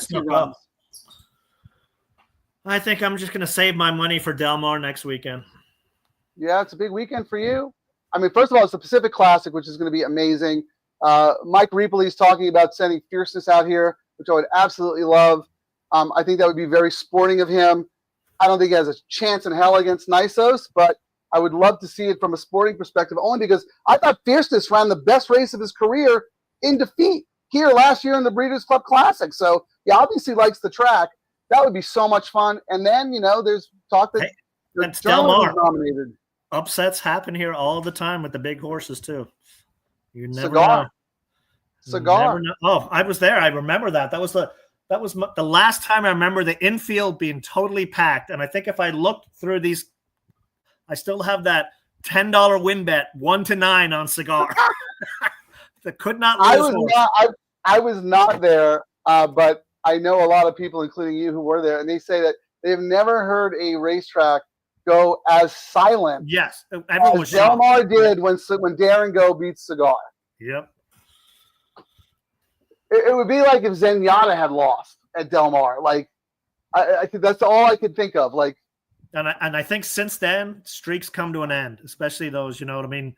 I think I'm just going to save my money for Del Mar next weekend. Yeah, it's a big weekend for you. I mean, first of all, it's the Pacific Classic, which is going to be amazing. Mike Riepele is talking about sending Fierceness out here, which I would absolutely love. I think that would be very sporting of him. I don't think he has a chance in hell against Nisos, but I would love to see it from a sporting perspective, only because I thought Fierceness ran the best race of his career in defeat here last year in the Breeders' Club Classic. So he obviously likes the track. That would be so much fun. And then, there's talk that that's Del Mar. Nominated. Upsets happen here all the time with the big horses, too. You never Cigar. know. Cigar. Never know. Oh, I was there. I remember that. That was the last time I remember the infield being totally packed. And I think if I looked through these, I still have that $10 win bet 1-9 on Cigar. That could not lose. I was not there, but I know a lot of people, including you, who were there, and they say that they've never heard a racetrack go as silent. Yes, everyone was Del Mar did when Darren Go beats Cigar. Yep. It would be like if Zenyatta had lost at Del Mar. Like, I think that's all I could think of. Like, and I think since then streaks come to an end, especially those, you know what I mean,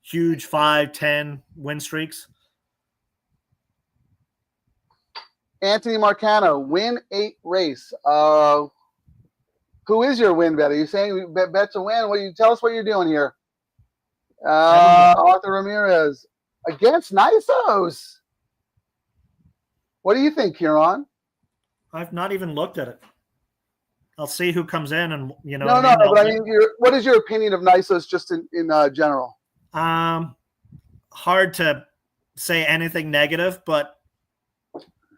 huge 5-10 win streaks. Anthony Marcano, win 8 race. Who is your win bet? Are you saying bet to win? Well, you tell us what you're doing here. Arthur Ramirez against Nisos. What do you think, Ciaran? I've not even looked at it. I'll see who comes in, and No. But I mean, what is your opinion of Nisos just in general? Hard to say anything negative, but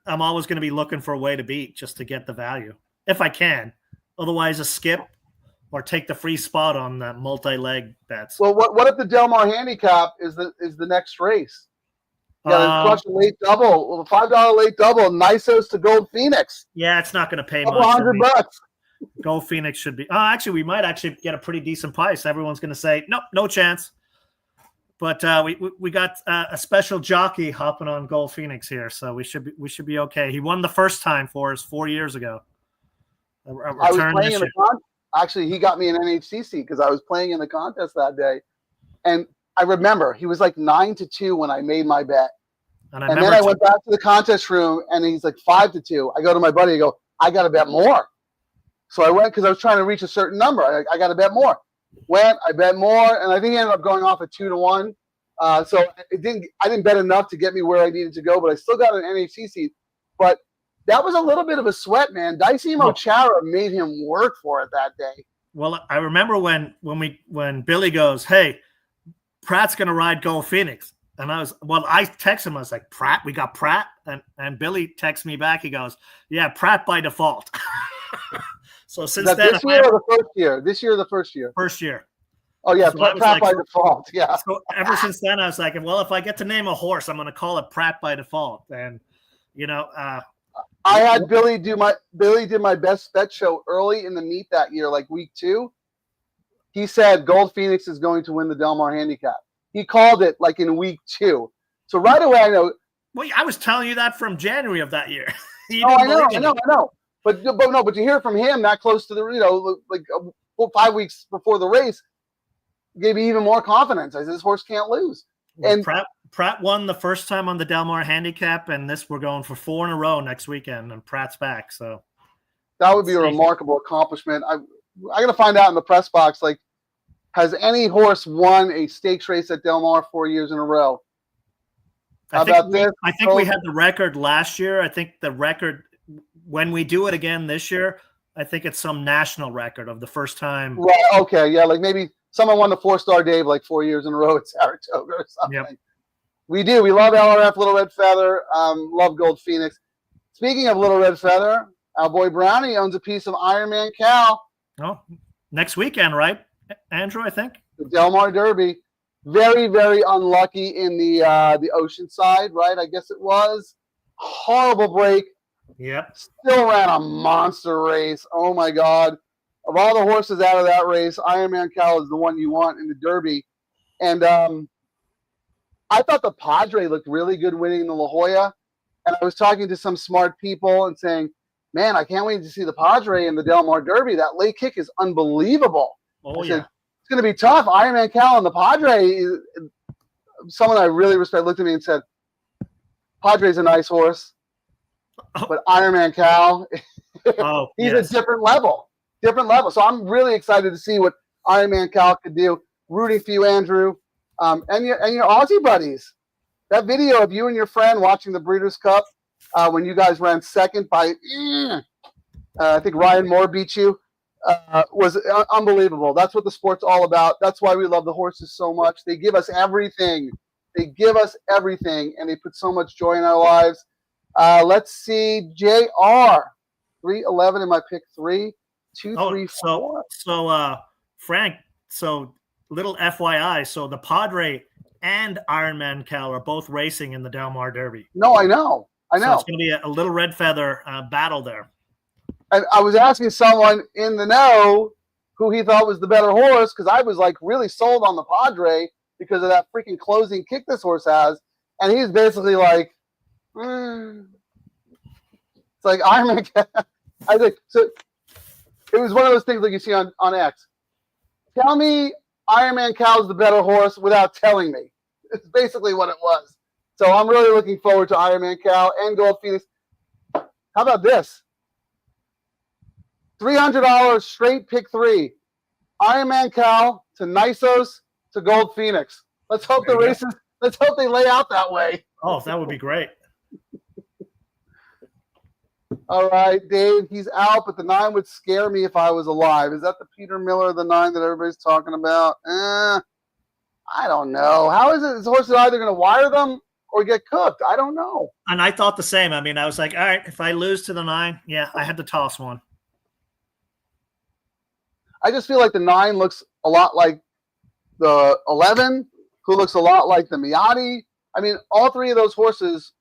I'm always going to be looking for a way to beat just to get the value if I can. Otherwise, a skip or take the free spot on the multi-leg bets. Well, what if the Del Mar handicap is the next race? Yeah, crush a late double. Well, $5 late double. Nisos to Gold Phoenix. Yeah, it's not going to pay much. $100. Gold Phoenix should be. Actually, we might actually get a pretty decent price. Everyone's going to say, nope, no chance. But we got a special jockey hopping on Gold Phoenix here, so we should be okay. He won the first time for us 4 years ago. I was playing in the contest. Actually, he got me an NHCC because I was playing in the contest that day, and I remember he was like 9-2 when I made my bet, and then I went back to the contest room, and he's like 5-2. I go to my buddy, I go, I got to bet more. So I went because I was trying to reach a certain number. I got to bet more. I bet more, and I think he ended up going off at 2-1. So I didn't bet enough to get me where I needed to go, but I still got an NHCC. But that was a little bit of a sweat, man. Daisimo Chara made him work for it that day. Well, I remember when Billy goes, "Hey, Pratt's gonna ride Gold Phoenix," and I texted him. I was like, "Pratt, we got Pratt," and Billy texts me back. He goes, "Yeah, Pratt by default." So since then, this year or the first year? This year or the first year? First year. Oh yeah, so Pratt by default. Yeah. So ever since then, I was like, well, if I get to name a horse, I'm going to call it Pratt by default. And I had Billy did my best bet show early in the meet that year, like week 2. He said Gold Phoenix is going to win the Del Mar Handicap. He called it like in week 2. So right away I know. Well, I was telling you that from January of that year. I know. But to hear from him that close to the, like 5 weeks before the race gave me even more confidence. I said, this horse can't lose. Well, and Pratt won the first time on the Del Mar Handicap, and we're going for 4 in a row next weekend, and Pratt's back. So that would be a remarkable accomplishment. I got to find out in the press box, like, has any horse won a stakes race at Del Mar 4 years in a row? I think we had the record last year. I think the record, when we do it again this year, I think it's some national record of the first time. Right. Okay. Yeah. Like maybe someone won the 4-Star Dave like 4 years in a row at Saratoga or something. Yep. We do. We love LRF, Little Red Feather. Love Gold Phoenix. Speaking of Little Red Feather, our boy Brownie owns a piece of Ironman Cal. Oh, next weekend, right, Andrew? I think the Del Mar Derby. Very, very unlucky in the ocean side, right? I guess it was. Horrible break. Yep. Still ran a monster race. Oh my God. Of all the horses out of that race, Ironman Cal is the one you want in the Derby. And I thought the Padre looked really good winning the La Jolla. And I was talking to some smart people and saying, man, I can't wait to see the Padre in the Del Mar Derby. That late kick is unbelievable. Oh, I yeah. said, it's going to be tough. Ironman Cal and the Padre. Someone I really respect looked at me and said, Padre's a nice horse, but Ironman Cal, he's a different level. Different level. So I'm really excited to see what Ironman Cal could do. Rooting for you, Andrew, and your Aussie buddies. That video of you and your friend watching the Breeders' Cup when you guys ran second by, I think Ryan Moore beat you, was unbelievable. That's what the sport's all about. That's why we love the horses so much. They give us everything. They give us everything, and they put so much joy in our lives. Let's see, JR, 311 in my pick 3, 2, 3, 4. So Frank, so little FYI, so the Padre and Ironman Cal are both racing in the Del Mar Derby. No, I know. So it's going to be a little red feather battle there. And I was asking someone in the know who he thought was the better horse, because I was like really sold on the Padre because of that freaking closing kick this horse has. And he's basically like, it's like Ironman Cal. I think so. It was one of those things like you see on X. Tell me Ironman Cal is the better horse without telling me. It's basically what it was. So I'm really looking forward to Ironman Cal and Gold Phoenix. How about this? $300 straight pick 3. Ironman Cal to Nisos to Gold Phoenix. Let's hope the races. Let's hope they lay out that way. Oh, that would be great. All right, Dave, he's out, but the 9 would scare me if I was alive. Is that the Peter Miller, the 9 that everybody's talking about? I don't know. How is it? This horse is either going to wire them or get cooked. I don't know. And I thought the same. I mean, I was like, all right, if I lose to the 9, yeah, I had to toss one. I just feel like the 9 looks a lot like the 11, who looks a lot like the Miati. I mean, all 3 of those horses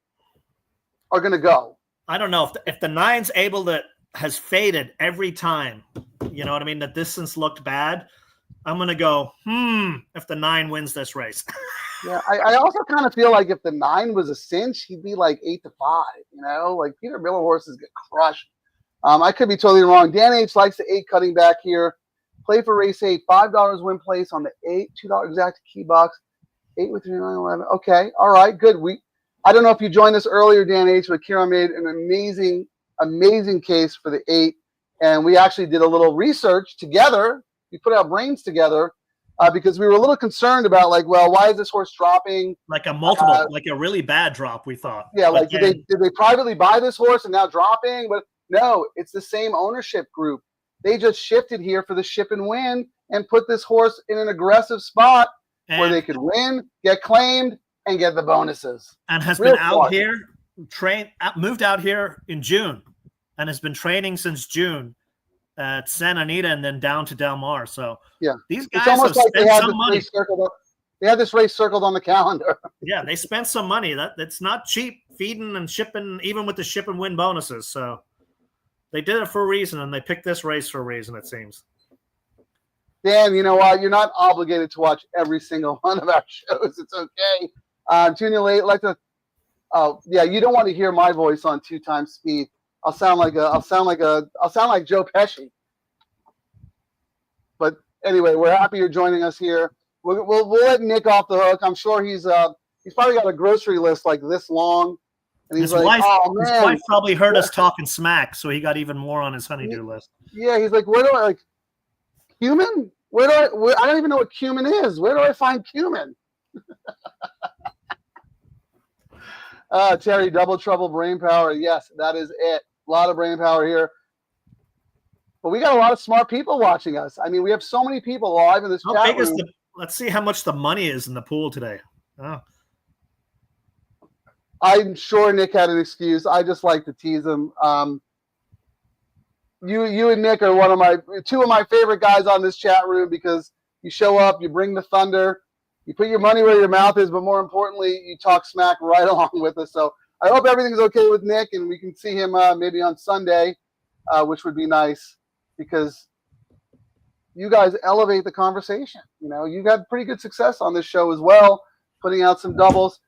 are going to go. I don't know if the 9's able to has faded every time. You know what I mean? The distance looked bad. I'm going to go, if the 9 wins this race. Yeah, I also kind of feel like if the 9 was a cinch, he'd be like 8-5, you know? Like Peter Miller horses get crushed. I could be totally wrong. Dan H likes the 8 cutting back here. Play for race 8, $5 win place on the 8, $2 exact key box, 8 with 3, 9, 11. Okay, all right, good. I don't know if you joined us earlier, Dan H, but Ciaran made an amazing, amazing case for the 8. And we actually did a little research together. We put our brains together because we were a little concerned about, like, well, why is this horse dropping? Like a multiple, like a really bad drop, we thought. Yeah, like did they privately buy this horse and now dropping? But no, it's the same ownership group. They just shifted here for the ship and win and put this horse in an aggressive spot where they could win, get claimed, and get the bonuses. And has been out here, moved out here in June, and has been training since June at Santa Anita and then down to Del Mar. So yeah, these guys have spent some money. They had this race circled on the calendar. Yeah, they spent some money. That's not cheap, feeding and shipping, even with the ship and win bonuses. So they did it for a reason, and they picked this race for a reason, it seems. Dan, you know what? You're not obligated to watch every single one of our shows. It's okay. Tune in late. Like you don't want to hear my voice on 2 times speed. I'll sound like Joe Pesci. But anyway, we're happy you're joining us here. We'll let Nick off the hook. I'm sure he's probably got a grocery list like this long. And he's his wife probably heard us talking smack, so he got even more on his honeydew list. Yeah, he's like, where do I like cumin? I don't even know what cumin is. Where do I find cumin? Terry, double trouble brain power. Yes, that is it. A lot of brain power here. But we got a lot of smart people watching us. I mean, we have so many people live in this chat room. Let's see how much the money is in the pool today. Oh. I'm sure Nick had an excuse. I just like to tease him. You and Nick are two of my favorite guys on this chat room because you show up, you bring the thunder, You put your money where your mouth is, but more importantly, you talk smack right along with us. So I hope everything's okay with Nick, and we can see him maybe on Sunday, which would be nice because you guys elevate the conversation. You know, you've had pretty good success on this show as well, putting out some doubles.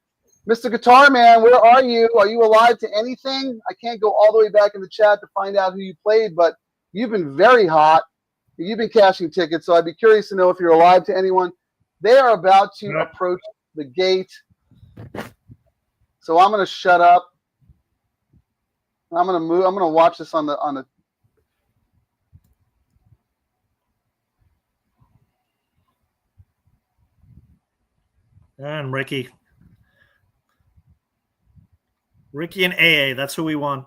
Mr. Guitar Man, where are you? Are you alive to anything? I can't go all the way back in the chat to find out who you played, but you've been very hot. You've been cashing tickets, so I'd be curious to know if you're alive to anyone. They are about to approach the gate. So I'm going to shut up. I'm going to move. I'm going to watch this on the. And Ricky and AA, that's who we want.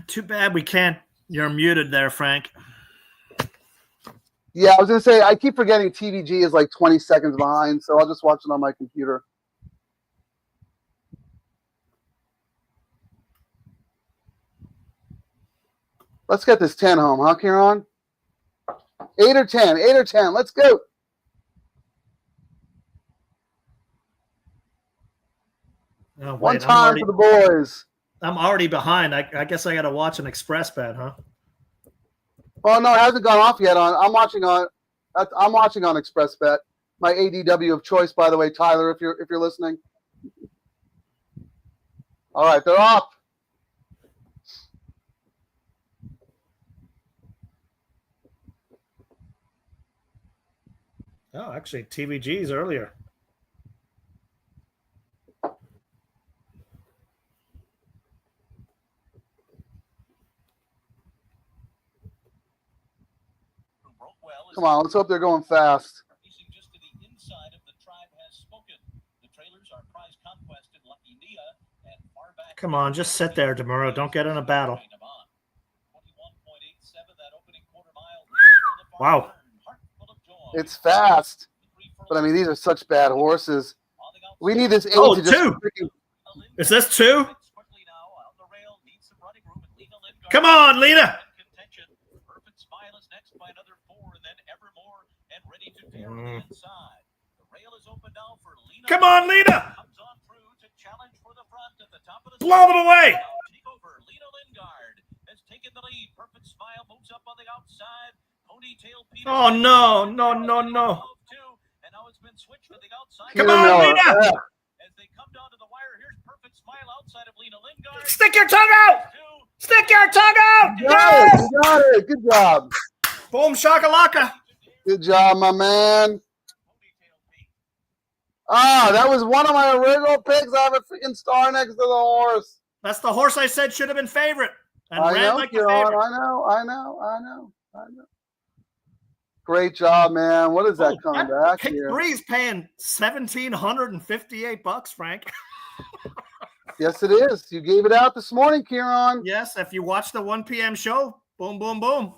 Too bad we can't. You're muted there, Frank. Yeah, I was going to say, I keep forgetting TVG is like 20 seconds behind, so I'll just watch it on my computer. Let's get this 10 home, huh, Ciaran? 8 or 10, 8 or 10. Let's go. Oh, wait, One time for the boys. I'm already behind. I guess I got to watch an express bet, huh? Well, no, it hasn't gone off yet. I'm watching on Express Bet, my ADW of choice, by the way, Tyler, if you're listening. All right, they're off. Oh, actually, TVG's earlier. Come on, let's hope they're going fast. Come on, just sit there, DeMuro. Don't get in a battle. Wow. It's fast. But, I mean, these are such bad horses. We need this 8 to just... two. Is this 2? Come on, Lena. Come on, Lena. Blow them away. Oh, no. Come on, Lena. Stick your tongue out. Stick your tongue out. You got it. Good job. Boom shakalaka. Good job, my man. That was one of my original picks. I have a freaking star next to the horse. That's the horse I said should have been favorite. And I ran know, like the Ciaran. favorite. I know. Great job, man. What is that coming back Pick here? 3's paying $1,758, Frank. Yes, it is. You gave it out this morning, Ciaran. Yes, if you watch the 1 p.m. show, boom, boom, boom.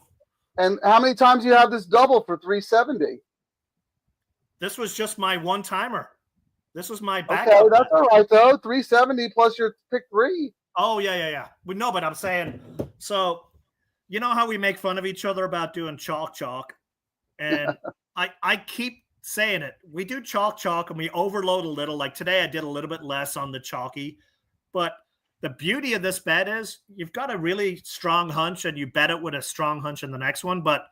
And how many times do you have this double for 370? This was just my one-timer. This was my backup. Okay, that's all right, though. 370 plus your pick 3. Oh, yeah. No, but I'm saying, so you know how we make fun of each other about doing chalk? And I keep saying it. We do chalk, and we overload a little. Like today, I did a little bit less on the chalky. But the beauty of this bet is you've got a really strong hunch, and you bet it with a strong hunch in the next one. But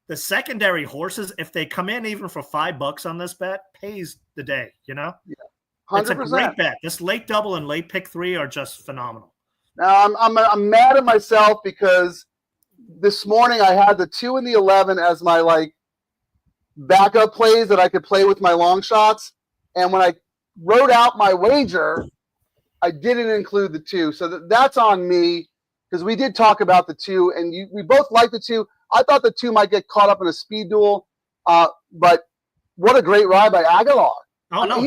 the secondary horses, if they come in even for $5 on this bet, pays the day, you know? Yeah. 100%. It's a great bet. This late double and late pick 3 are just phenomenal. Now, I'm mad at myself because this morning I had the 2 and the 11 as my, like, backup plays that I could play with my long shots. And when I wrote out my wager, I didn't include the 2. So that's on me because we did talk about the 2, and we both like the 2. I thought the 2 might get caught up in a speed duel, but what a great ride by Aguilar. Oh, no.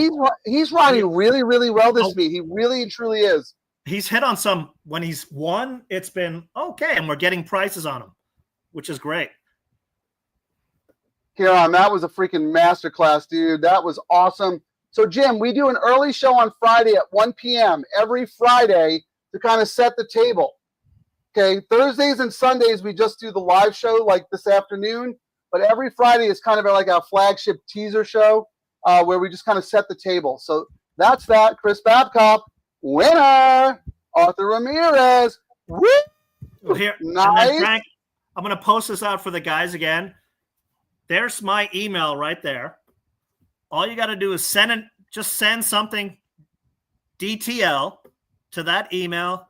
He's riding really, really well this meet. He really and truly is. He's hit on some. When he's won, it's been okay, and we're getting prices on him, which is great. Ciaran, that was a freaking masterclass, dude. That was awesome. So, Jim, we do an early show on Friday at 1 p.m. every Friday to kind of set the table. Okay, Thursdays and Sundays, we just do the live show like this afternoon. But every Friday is kind of like our flagship teaser show where we just kind of set the table. So that's that. Chris Babcock, winner. Arthur Ramirez, woo! Well, here, nice. And then Frank, I'm going to post this out for the guys again. There's my email right there. All you got to do is just send something DTL to that email.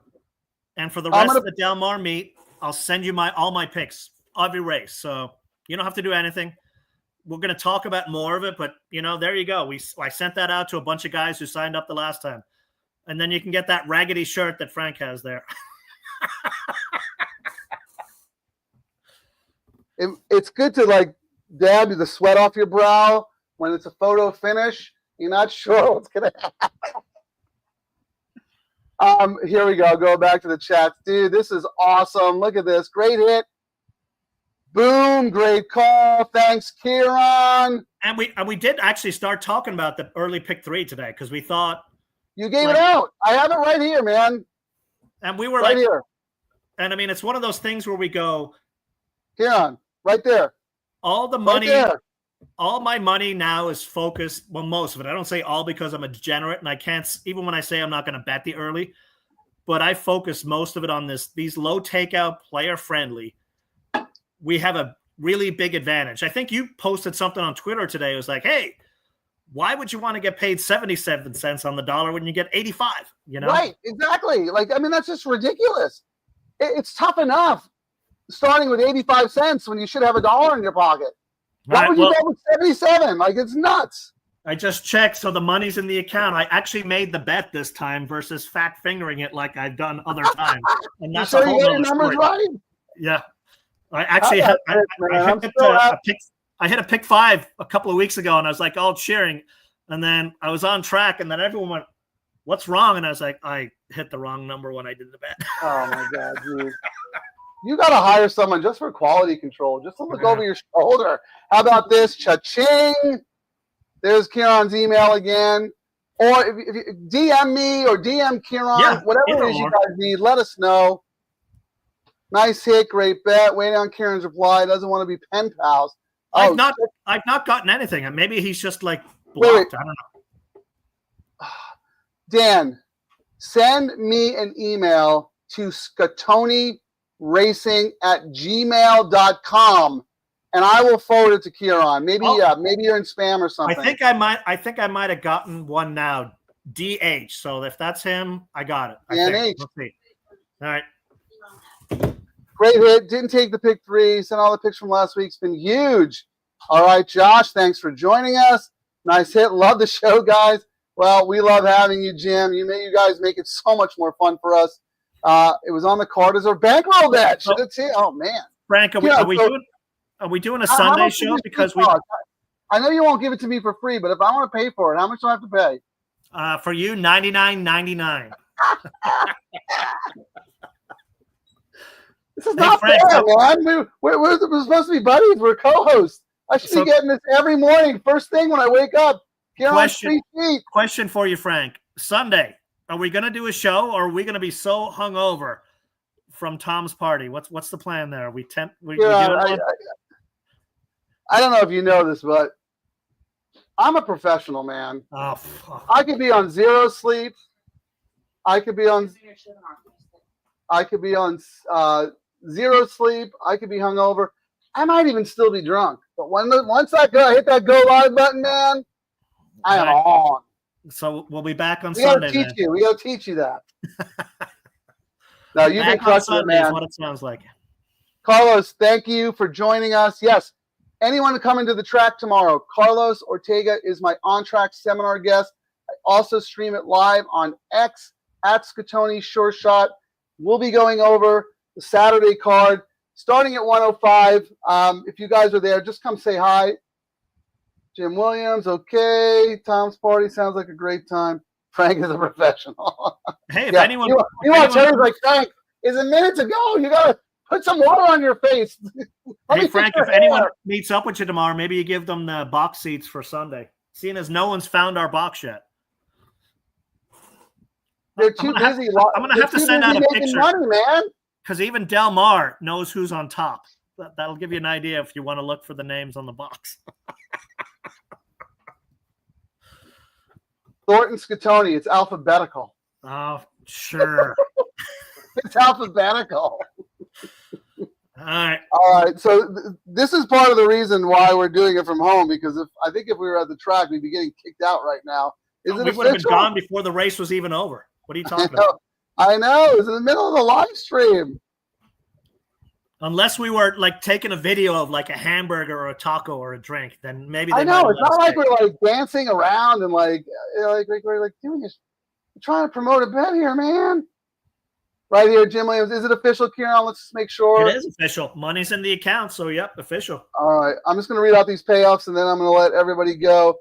And for the rest of the Del Mar meet, I'll send you all my picks, every race. So you don't have to do anything. We're going to talk about more of it, but there you go. I sent that out to a bunch of guys who signed up the last time. And then you can get that raggedy shirt that Frank has there. It's good to dab the sweat off your brow when it's a photo finish. You're not sure what's going to happen. Here we go. Go back to the chats. Dude, this is awesome. Look at this. Great hit. Boom. Great call. Thanks, Ciaran. And we did actually start talking about the early pick 3 today because we thought. You gave it out. I have it right here, man. And we were right here. And I mean, it's one of those things where we go. Ciaran, right there. All the money. Right there. All my money now is focused. Well, most of it. I don't say all because I'm a degenerate and I can't, even when I say I'm not going to bet the early, but I focus most of it on these low takeout, player friendly. We have a really big advantage. I think you posted something on Twitter today. It was like, hey, why would you want to get paid 77 cents on the dollar when you get 85? Right. Exactly. That's just ridiculous. It's tough enough starting with 85 cents when you should have $1 in your pocket. Why would you go with 77? It's nuts. I just checked, so the money's in the account. I actually made the bet this time versus fat fingering it like I've done other times. And that's you sure you got your numbers right? Yeah. I actually I hit a pick 5 a couple of weeks ago, and I was like all cheering. And then I was on track, and then everyone went, what's wrong? And I was like, I hit the wrong number when I did the bet. Oh, my God, dude. You got to hire someone just for quality control, just to look over your shoulder. How about this? Cha-ching. There's Ciaran's email again. Or if you DM me or DM Ciaran, whatever it is you guys need, let us know. Nice hit, great bet. Waiting on Ciaran's reply. Doesn't want to be pen pals. I've not gotten anything. Maybe he's just blocked. Wait. I don't know. Dan, send me an email to scatoneracing@gmail.com and I will forward it to Ciaran. Maybe you're in spam or something. I think I might have gotten one now. DH. So if that's him, I got it. DH. Let's see. All right. Great hit. Didn't take the pick 3. Sent all the picks from last week. It's been huge. All right, Josh, thanks for joining us. Nice hit. Love the show, guys. Well, we love having you, Jim. You guys make it so much more fun for us. It was on the card as our bankroll bet. Should it see? Oh, man. Frank, are we doing a Sunday show? Because I know you won't give it to me for free, but if I want to pay for it, how much do I have to pay? For you, $99.99. This is not fair, man. We're supposed to be buddies. We're co-hosts. I should be getting this every morning, first thing when I wake up. Question for you, Frank. Sunday, are we going to do a show, or are we going to be so hungover from Tom's party? What's the plan there? I don't know if you know this, but I'm a professional, man. Oh, fuck. I could be on zero sleep. I could be on zero sleep. I could be hungover. I might even still be drunk. But once I hit that go live button, man, I am on. So we'll be back on Sunday. We got to teach you that. No, you can crush it, man. Is what it sounds like. Carlos, thank you for joining us. Yes, anyone to come into the track tomorrow, Carlos Ortega is my on-track seminar guest. I also stream it live on X at Scatoni Sure Shot. We'll be going over the Saturday card starting at 105. If you guys are there, just come say hi. Jim Williams, okay. Tom's party sounds like a great time. Frank is a professional. Hey, if anyone... You want Terry's like, Frank, is it minutes ago? You got to Put some water on your face. Hey, Frank, if anyone meets up with you tomorrow, maybe you give them the box seats for Sunday, seeing as no one's found our box yet. They're too busy. I'm going to have to send out a picture. Money, man. Because even Del Mar knows who's on top. That'll give you an idea if you want to look for the names on the box. Thornton Scatoni. It's alphabetical. Oh, sure. It's alphabetical. All right. So this is part of the reason why we're doing it from home, because I think if we were at the track, we'd be getting kicked out right now. We would have been gone before the race was even over. What are you talking about? I know. It's in the middle of the live stream. Unless we were like taking a video of like a hamburger or a taco or a drink, then maybe I know. It's not like we're like dancing around and like we're like doing this. We're trying to promote a bet here, man. Right here, Jim Williams. Is it official, Ciaran? Let's just make sure. It is official. Money's in the account, so yep, official. All right. I'm just going to read out these payoffs, and then I'm going to let everybody go.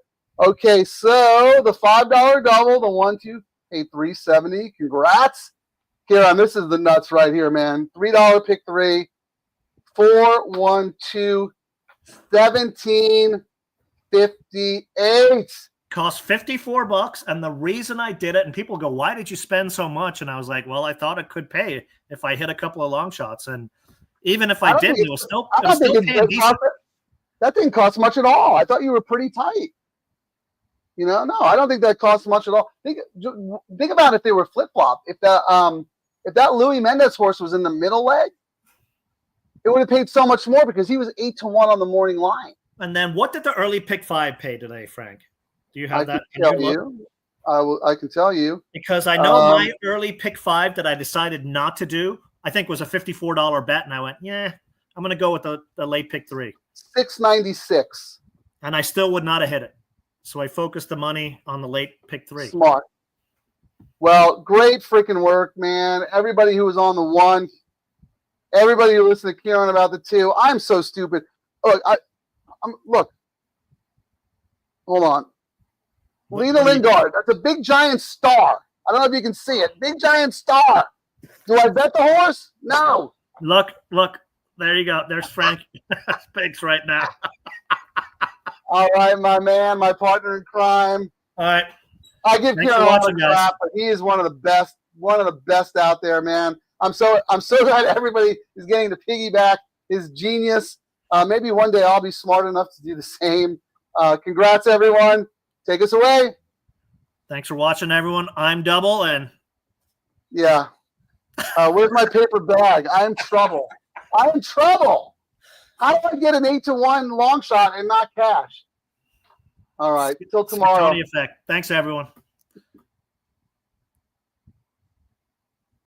Okay, so the $5 double, the 1-2, paid $370. Congrats. Ciaran, this is the nuts right here, man. $3 pick 3, 4, 1, 2, 17.58. Cost $54, and the reason I did it, and people go, "Why did you spend so much?" And I was like, "Well, I thought it could pay if I hit a couple of long shots, and even if I didn't, it was still paying decent." That didn't cost much at all. I thought you were pretty tight. You know, no, I don't think that cost much at all. Think about if they were flip flop. If that Louis Mendez horse was in the middle leg, it would have paid so much more because he was 8-1 on the morning line. And then, what did the early pick 5 pay today, Frank? Do you have that? I can tell you. Because I know my early pick 5 that I decided not to do, I think was a $54 bet. And I went, yeah, I'm going to go with the late pick 3. $6.96. And I still would not have hit it. So I focused the money on the late pick 3. Smart. Well, great freaking work, man. Everybody who was on the 1, everybody who listened to Ciaran about the 2. I'm so stupid. Look. Hold on. Lena Lingard. That's a big giant star. I don't know if you can see it. Big giant star. Do I bet the horse? No. Look. There you go. There's Frank. Picks right now. All right, my man, my partner in crime. All right. I give Ciaran a lot of crap, but he is one of the best out there, man. I'm so glad everybody is getting to piggyback his genius. Maybe one day I'll be smart enough to do the same. Congrats, everyone. Take us away. Thanks for watching, everyone. I'm Double, and yeah. Where's my paper bag? I'm in trouble. I'm in trouble. How do I get an 8-1 long shot and not cash? All right. Until tomorrow. Effect. Thanks, everyone.